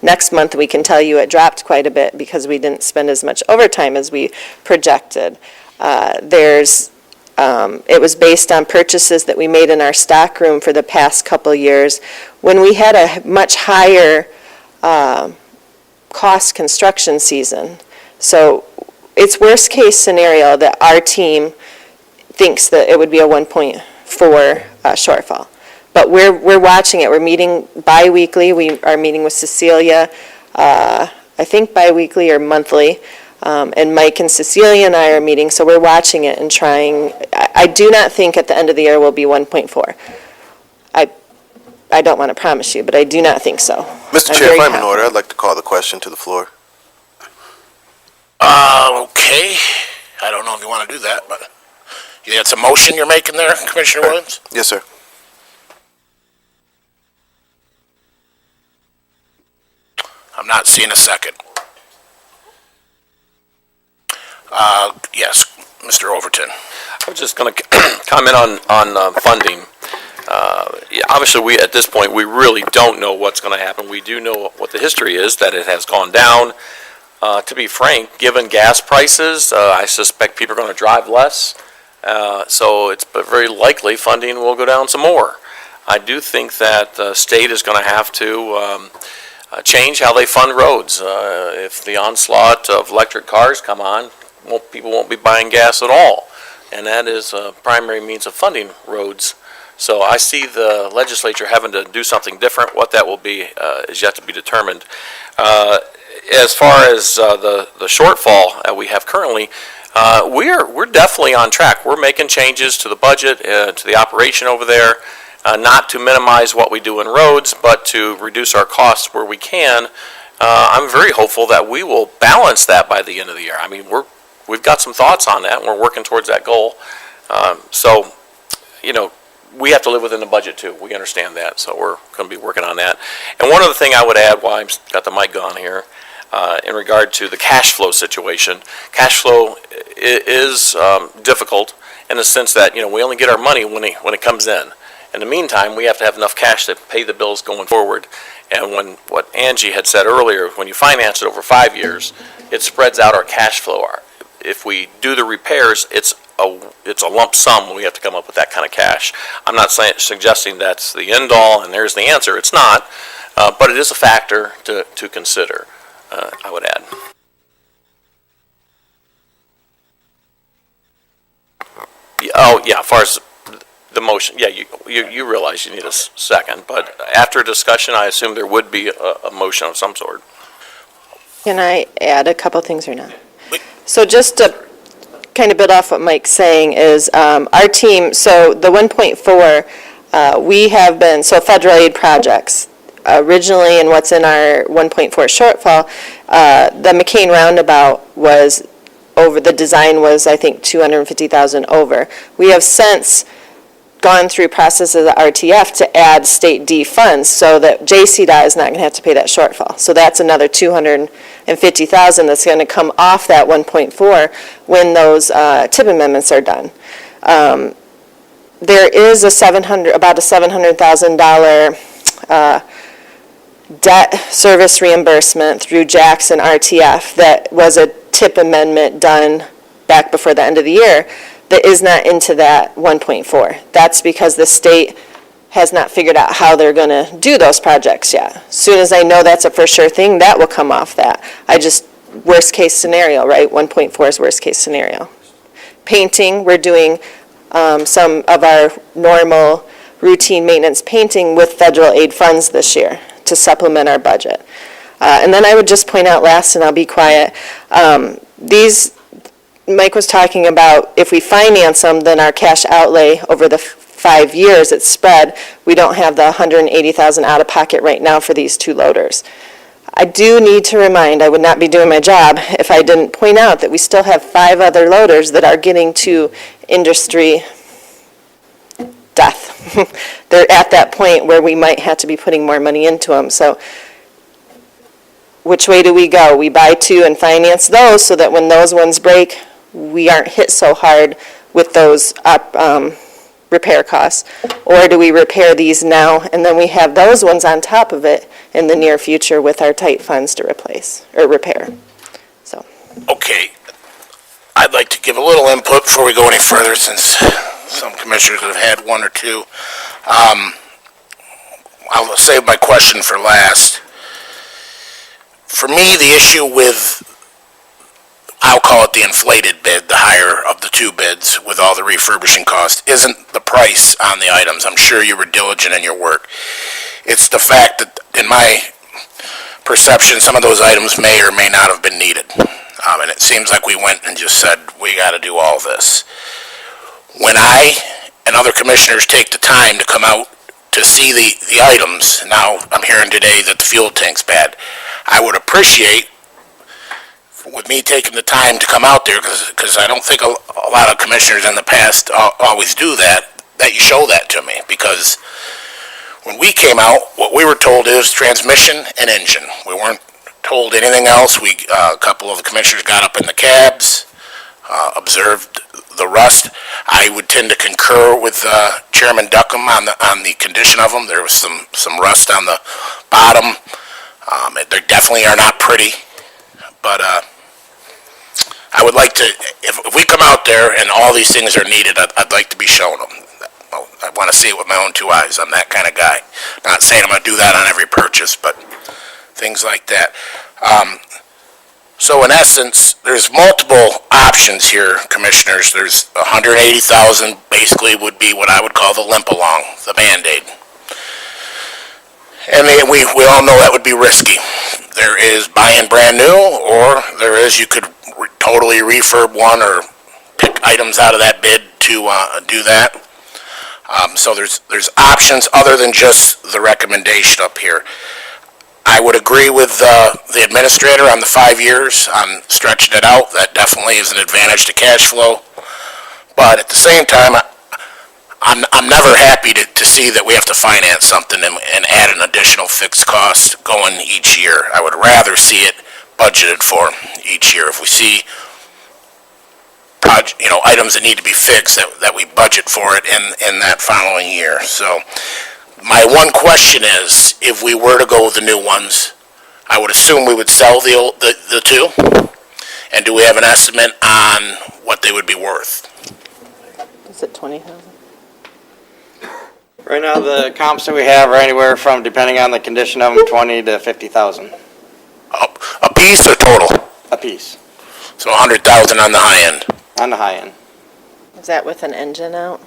next month we can tell you it dropped quite a bit because we didn't spend as much overtime as we projected. It was based on purchases that we made in our stock room for the past couple years when we had a much higher cost construction season. So it's worst case scenario that our team thinks that it would be a 1.4 shortfall. But we're watching it. We're meeting bi-weekly. We are meeting with Cecilia, I think bi-weekly or monthly. And Mike and Cecilia and I are meeting, so we're watching it and trying. I do not think at the end of the year will be 1.4. I don't want to promise you, but I do not think so. Mr. I'm Chair, very if I'm in confident. order, I'd like to call the question to the floor. Okay. I don't know if you want to do that, but it's a motion you're making there, Commissioner Williams? Yes, sir. I'm not seeing a second. Yes, Mr. Overton. I was just going to comment on funding. Yeah, obviously, at this point, we really don't know what's going to happen. We do know what the history is, that it has gone down. To be frank, given gas prices, I suspect people are going to drive less. So it's very likely funding will go down some more. I do think that the state is going to have to change how they fund roads. If the onslaught of electric cars come on, people won't be buying gas at all. And that is a primary means of funding roads. So I see the legislature having to do something different. What that will be is yet to be determined. As far as the shortfall we have currently, we're definitely on track. We're making changes to the budget, to the operation over there, not to minimize what we do in roads, but to reduce our costs where we can. I'm very hopeful that we will balance that by the end of the year. I mean, we've got some thoughts on that, and we're working towards that goal. So, we have to live within the budget too. We understand that, so we're going to be working on that. And one other thing I would add while I've got the mic on here, in regard to the cash flow situation. Cash flow is difficult in the sense that, we only get our money when it comes in. In the meantime, we have to have enough cash to pay the bills going forward. And what Angie had said earlier, when you finance it over 5 years, it spreads out our cash flow. If we do the repairs, it's a lump sum when we have to come up with that kind of cash. I'm not suggesting that's the end all and there's the answer. It's not, but it is a factor to consider, I would add. As far as the motion, you realize you need a second, but after discussion, I assume there would be a motion of some sort. Can I add a couple things or not? So just to kind of build off what Mike's saying is our team, so the 1.4, we have been, so federal aid projects, originally and what's in our 1.4 shortfall, the McCain Roundabout was over, the design was, I think, $250,000 over. We have since gone through processes at RTF to add state D funds so that JCDOT is not going to have to pay that shortfall. So that's another $250,000 that's going to come off that 1.4 when those TIP amendments are done. There is about a $700,000 debt service reimbursement through Jackson RTF that was a TIP amendment done back before the end of the year that is not into that 1.4. That's because the state has not figured out how they're going to do those projects yet. As soon as I know that's a for sure thing, that will come off that. Worst case scenario, right? 1.4 is worst case scenario. Painting, we're doing some of our normal routine maintenance painting with federal aid funds this year to supplement our budget. And then I would just point out last, and I'll be quiet, Mike was talking about if we finance them, then our cash outlay over the 5 years, it's spread. We don't have the $180,000 out of pocket right now for these 2 loaders. I do need to remind, I would not be doing my job if I didn't point out that we still have 5 other loaders that are getting to industry death. They're at that point where we might have to be putting more money into them. So which way do we go? We buy 2 and finance those so that when those ones break, we aren't hit so hard with those repair costs. Or do we repair these now and then we have those ones on top of it in the near future with our tight funds to replace or repair? So. Okay. I'd like to give a little input before we go any further, since some commissioners have had 1 or 2. I'll save my question for last. For me, the issue with, I'll call it the inflated bid, the higher of the 2 bids with all the refurbishing costs, isn't the price on the items. I'm sure you were diligent in your work. It's the fact that, in my perception, some of those items may or may not have been needed. And it seems like we went and just said, we got to do all this. When I and other commissioners take the time to come out to see the items. Now, I'm hearing today that the fuel tank's bad. I would appreciate, with me taking the time to come out there, because I don't think a lot of commissioners in the past always do that you show that to me. Because when we came out, what we were told is transmission and engine. We weren't told anything else. A couple of the commissioners got up in the cabs, observed the rust. I would tend to concur with Chairman Duckham on the condition of them. There was some rust on the bottom. They definitely are not pretty, but I would like to, if we come out there and all these things are needed, I'd like to be shown them. I want to see it with my own two eyes. I'm that kind of guy. Not saying I'm going to do that on every purchase, but things like that. So in essence, there's multiple options here, commissioners. There's 180,000 basically would be what I would call the limp along, the Band-Aid. And we all know that would be risky. There is buying brand new, or there is you could totally refurb one or pick items out of that bid to do that. So there's options other than just the recommendation up here. I would agree with the administrator on the 5 years, on stretching it out. That definitely is an advantage to cash flow. But at the same time, I'm never happy to see that we have to finance something and add an additional fixed cost going each year. I would rather see it budgeted for each year. If we see items that need to be fixed, that we budget for it in that following year. So my one question is, if we were to go with the new ones, I would assume we would sell the two. And do we have an estimate on what they would be worth? Is it 20,000? Right now, the comps that we have are anywhere from, depending on the condition of them, 20 to 50,000 A piece or total? a piece, So 100,000 on the high end. on the high end. Is that with an engine out?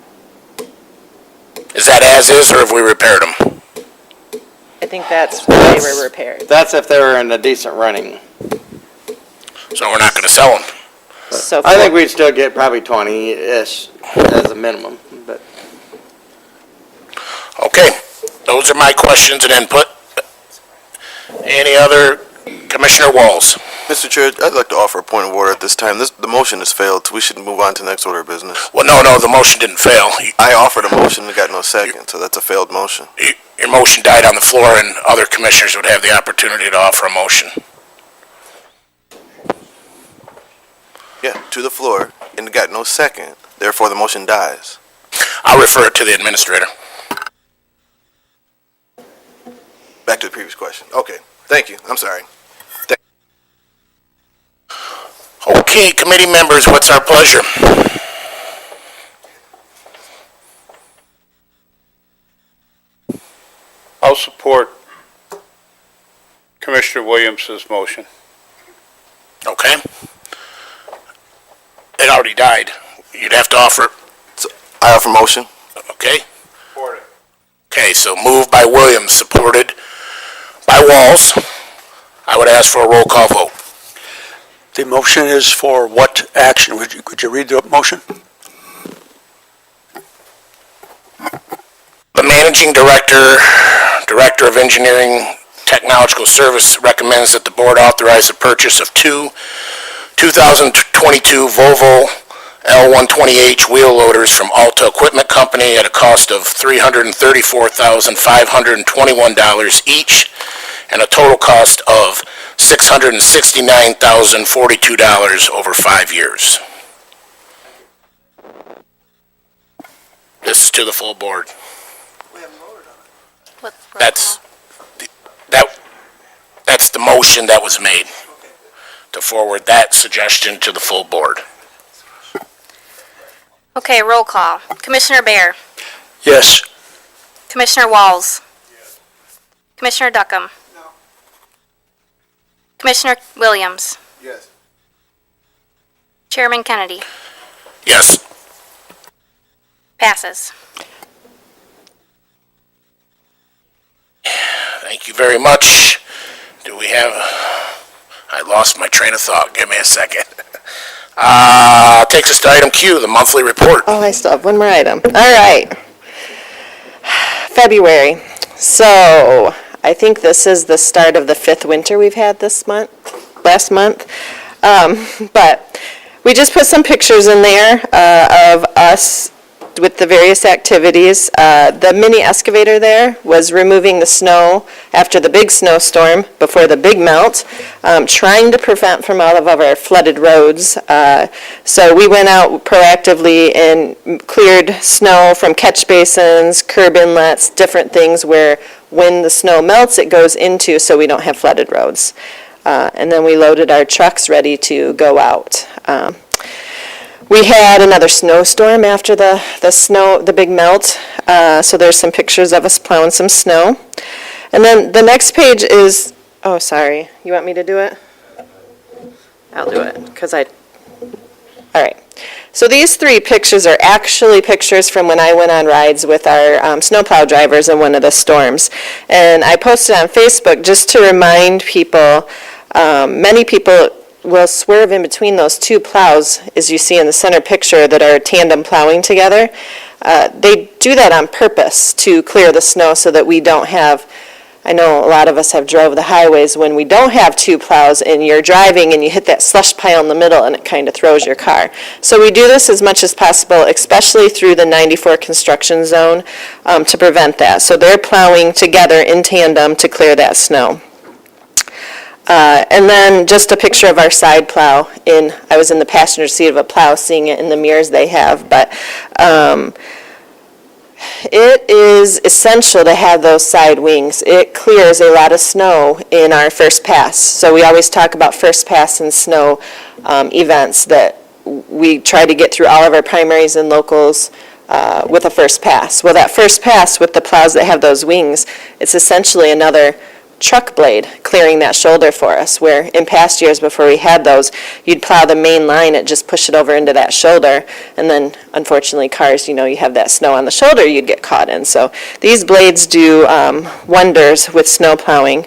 Is that as is, or have we repaired them? I think that's when they were repaired. That's if they were in a decent running. So we're not going to sell them. So I think we'd still get probably 20-ish as a minimum, but. Okay, those are my questions and input. Any other? Commissioner Walls. Mr. Chair, I'd like to offer a point of order at this time. The motion has failed, so we should move on to the next order of business. Well, no, the motion didn't fail. I offered a motion and got no second, so that's a failed motion. Your motion died on the floor, and other commissioners would have the opportunity to offer a motion. Yeah, to the floor, and got no second. Therefore, the motion dies. I'll refer it to the administrator. Back to the previous question. Okay, thank you. I'm sorry. Okay, committee members, what's our pleasure? I'll support Commissioner Williams' motion. Okay. It already died. You'd have to offer, I offer motion. okay? Okay, so moved by Williams, supported by Walls. I would ask for a roll call vote. The motion is for what action? Could you read the motion? The managing director, Director of Engineering Technological Service recommends that the board authorize the purchase of two 2022 Volvo L120H wheel loaders from Alta Equipment Company at a cost of $334,521 each, and a total cost of $669,042 over 5 years. This is to the full board. That's the motion that was made, to forward that suggestion to the full board. Okay, roll call. Commissioner Bear. Yes. Commissioner Walls. Commissioner Duckham. Commissioner Williams. Yes. Chairman Kennedy. Yes. Passes. Thank you very much. Do we have, I lost my train of thought. Give me a second. Takes us to item Q, the monthly report. Oh, I still have one more item. All right. February. So I think this is the start of the 5th winter we've had last month. But we just put some pictures in there of us with the various activities. The mini excavator there was removing the snow after the big snowstorm, before the big melt, trying to prevent from all of our flooded roads. So we went out proactively and cleared snow from catch basins, curb inlets, different things where when the snow melts it goes into, so we don't have flooded roads. And then we loaded our trucks ready to go out. We had another snowstorm after the big melt, so there's some pictures of us plowing some snow. And then the next page is, oh, sorry, you want me to do it? I'll do it, all right. So these 3 pictures are actually pictures from when I went on rides with our snowplow drivers in one of the storms. And I posted on Facebook just to remind people, many people will swerve in between those 2 plows, as you see in the center picture, that are tandem plowing together. They do that on purpose to clear the snow so that we don't have, I know a lot of us have drove the highways when we don't have 2 plows and you're driving and you hit that slush pile in the middle and it kind of throws your car. So we do this as much as possible, especially through the 94 construction zone, to prevent that. So they're plowing together in tandem to clear that snow. And then just a picture of our side plow. I was in the passenger seat of a plow seeing it in the mirrors they have, but it is essential to have those side wings. It clears a lot of snow in our first pass. So we always talk about first pass and snow events, that we try to get through all of our primaries and locals with a first pass. Well, that first pass with the plows that have those wings, it's essentially another truck blade clearing that shoulder for us, where in past years before we had those, you'd plow the main line and just push it over into that shoulder, and then unfortunately cars, you have that snow on the shoulder you'd get caught in. So these blades do wonders with snow plowing.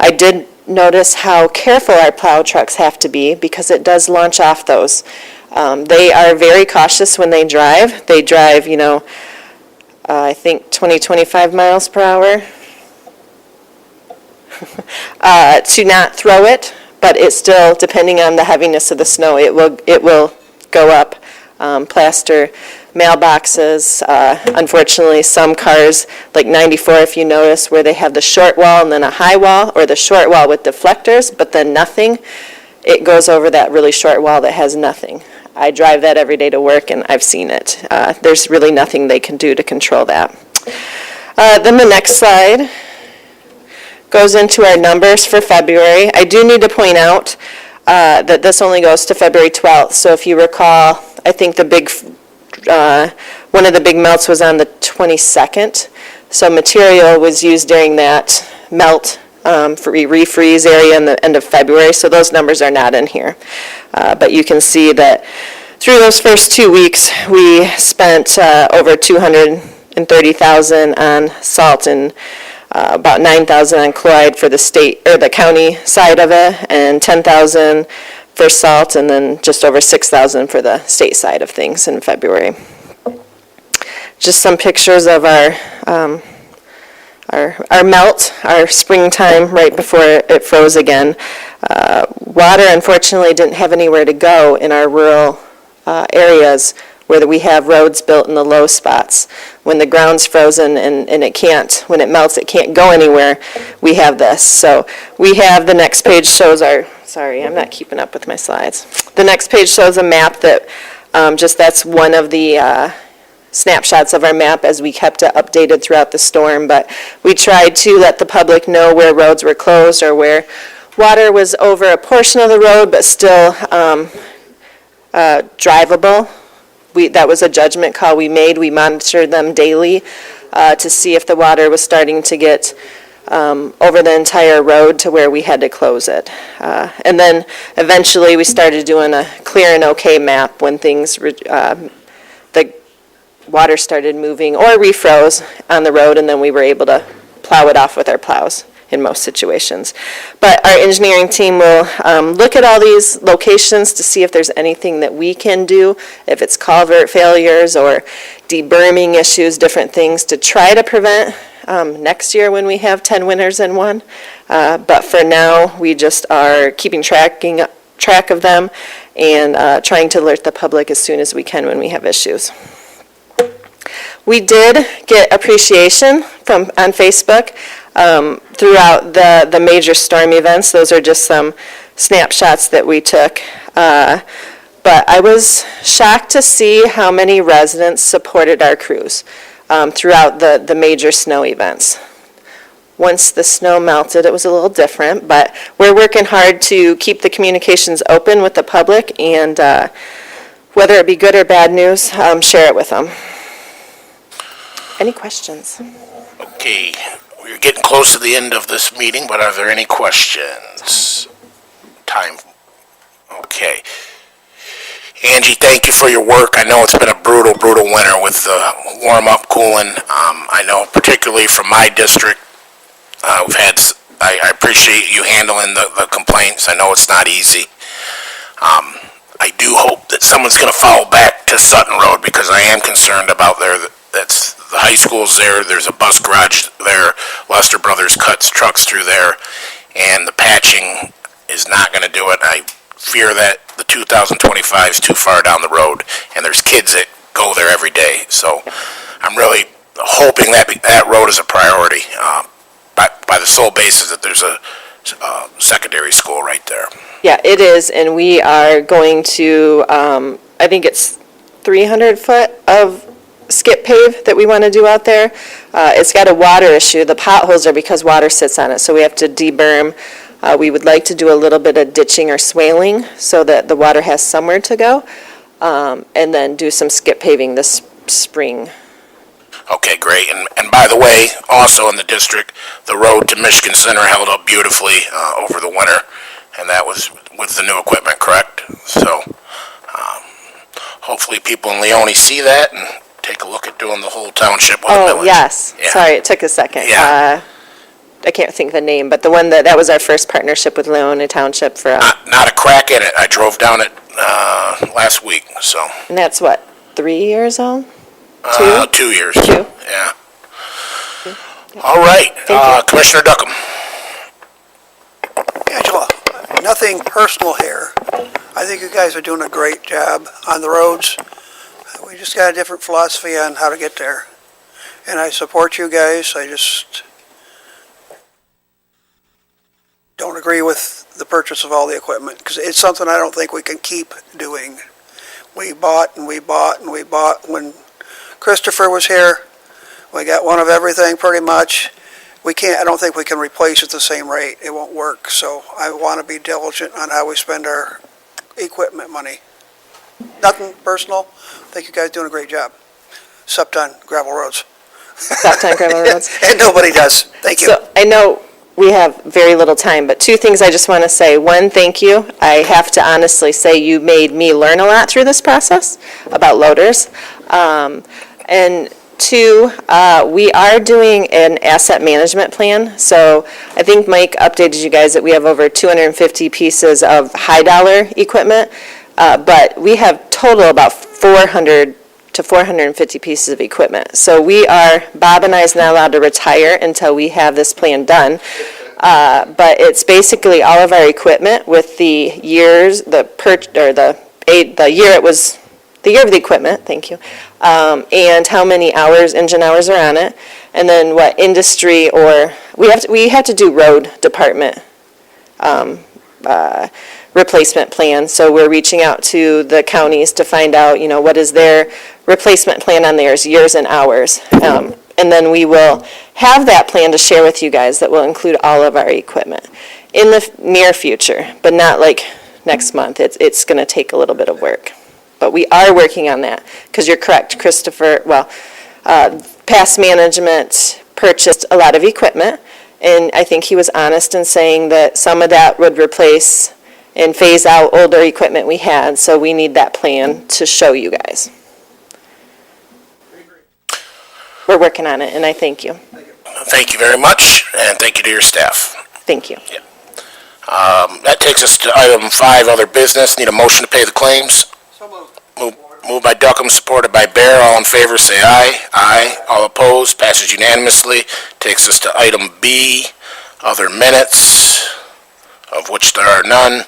I did notice how careful our plow trucks have to be, because it does launch off those. They are very cautious when they drive. They drive, I think 25 miles per hour. To not throw it, but it's still, depending on the heaviness of the snow, it will go up. Plaster mailboxes. Unfortunately, some cars, like 94, if you notice, where they have the short wall and then a high wall, or the short wall with deflectors, but then nothing, it goes over that really short wall that has nothing. I drive that every day to work, and I've seen it. There's really nothing they can do to control that. Then the next slide goes into our numbers for February. I do need to point out that this only goes to February 12th. So if you recall, I think one of the big melts was on the 22nd. So material was used during that melt for refreeze area in the end of February. So those numbers are not in here. But you can see that through those first 2 weeks, we spent over $230,000 on salt and about $9,000 on chloride for the state or the county side of it, and $10,000 for salt, and then just over $6,000 for the state side of things in February. Just some pictures of our melt, our springtime right before it froze again. Water, unfortunately, didn't have anywhere to go in our rural areas where we have roads built in the low spots. When the ground's frozen and when it melts, it can't go anywhere, we have this. So we have, the next page shows sorry, I'm not keeping up with my slides. The next page shows a map that, that's one of the snapshots of our map as we kept it updated throughout the storm. But we tried to let the public know where roads were closed or where water was over a portion of the road but still drivable. That was a judgment call we made. We monitored them daily to see if the water was starting to get over the entire road to where we had to close it. And then eventually we started doing a clear and okay map when things, the water started moving or refroze on the road, and then we were able to plow it off with our plows in most situations. But our engineering team will look at all these locations to see if there's anything that we can do, if it's culvert failures or deberming issues, different things to try to prevent next year when we have 10 winters in one. But for now, we just are keeping track of them and trying to alert the public as soon as we can when we have issues. We did get appreciation on Facebook throughout the major storm events. Those are just some snapshots that we took. But I was shocked to see how many residents supported our crews throughout the major snow events. Once the snow melted, it was a little different, but we're working hard to keep the communications open with the public, and whether it be good or bad news, share it with them. Any questions? Okay, we're getting close to the end of this meeting, but are there any questions? Time. Okay. Angie, thank you for your work. I know it's been a brutal, brutal winter with the warm-up cooling. I know particularly from my district, I appreciate you handling the complaints. I know it's not easy. I do hope that someone's going to follow back to Sutton Road, because I am concerned about that's the high school's there, there's a bus garage there, Lester Brothers cuts trucks through there, and the patching is not going to do it. I fear that the 2025 is too far down the road, and there's kids that go there every day. So I'm really hoping that that road is a priority, by the sole basis that there's a secondary school right there. Yeah, it is, and we are going to, I think it's 300 foot of skip pave that we want to do out there. It's got a water issue. The potholes are because water sits on it, so we have to deberm. We would like to do a little bit of ditching or swaling so that the water has somewhere to go, and then do some skip paving this spring. Okay, great. And by the way, also in the district, the road to Michigan Center held up beautifully over the winter, and that was with the new equipment, correct? So hopefully people in Leone see that and take a look at doing the whole township with a village. Oh, yes. Yeah. Sorry, it took a second. Yeah. I can't think of the name, but the one that was our first partnership with Leone Township for, Not a crack in it. I drove down it last week, so. and that's what, 3 years old? 2 years. 2? Yeah. All right, Commissioner Duckham. Angela, nothing personal here. I think you guys are doing a great job on the roads. We just got a different philosophy on how to get there. And I support you guys. I just don't agree with the purchase of all the equipment, because it's something I don't think we can keep doing. We bought and we bought and we bought. When Christopher was here, we got one of everything pretty much. I don't think we can replace at the same rate. It won't work. So I want to be diligent on how we spend our equipment money. Nothing personal. I think you guys are doing a great job. Except on gravel roads. Except on gravel roads. And nobody does. Thank you. So I know we have very little time, but 2 things I just want to say. One, thank you. I have to honestly say you made me learn a lot through this process about loaders. And 2, we are doing an asset management plan. So I think Mike updated you guys that we have over 250 pieces of high dollar equipment, but we have total about 400 to 450 pieces of equipment. So Bob and I is not allowed to retire until we have this plan done. But it's basically all of our equipment with the years, the year of the equipment, thank you, and how many hours, engine hours are on it, and then what industry, or we have to do road department replacement plan. So we're reaching out to the counties to find out, what is their replacement plan on theirs, years and hours. And then we will have that plan to share with you guys that will include all of our equipment in the near future, but not like next month. It's going to take a little bit of work. But we are working on that, because you're correct, Christopher, past management purchased a lot of equipment, and I think he was honest in saying that some of that would replace and phase out older equipment we had, so we need that plan to show you guys. We're working on it, and I thank you. Thank you very much, and thank you to your staff. Thank you. That takes us to item 5, other business. Need a motion to pay the claims. Moved by Duckham, supported by Bear. All in favor, say aye. Aye. All opposed, passes unanimously. Takes us to item B, other minutes, of which there are none.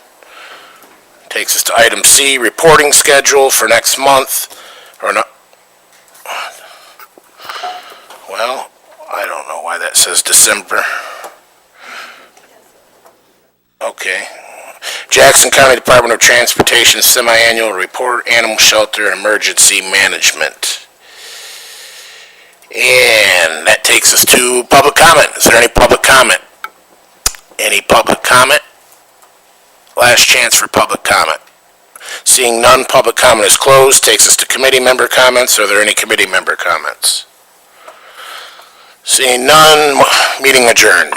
Takes us to item C, reporting schedule for next month, or not. Well, I don't know why that says December. Okay. Jackson County Department of Transportation Semi-Annual Report, Animal Shelter Emergency Management. And that takes us to public comment. Is there any public comment? Any public comment? Last chance for public comment. Seeing none, public comment is closed. Takes us to committee member comments. Are there any committee member comments? Seeing none, meeting adjourned.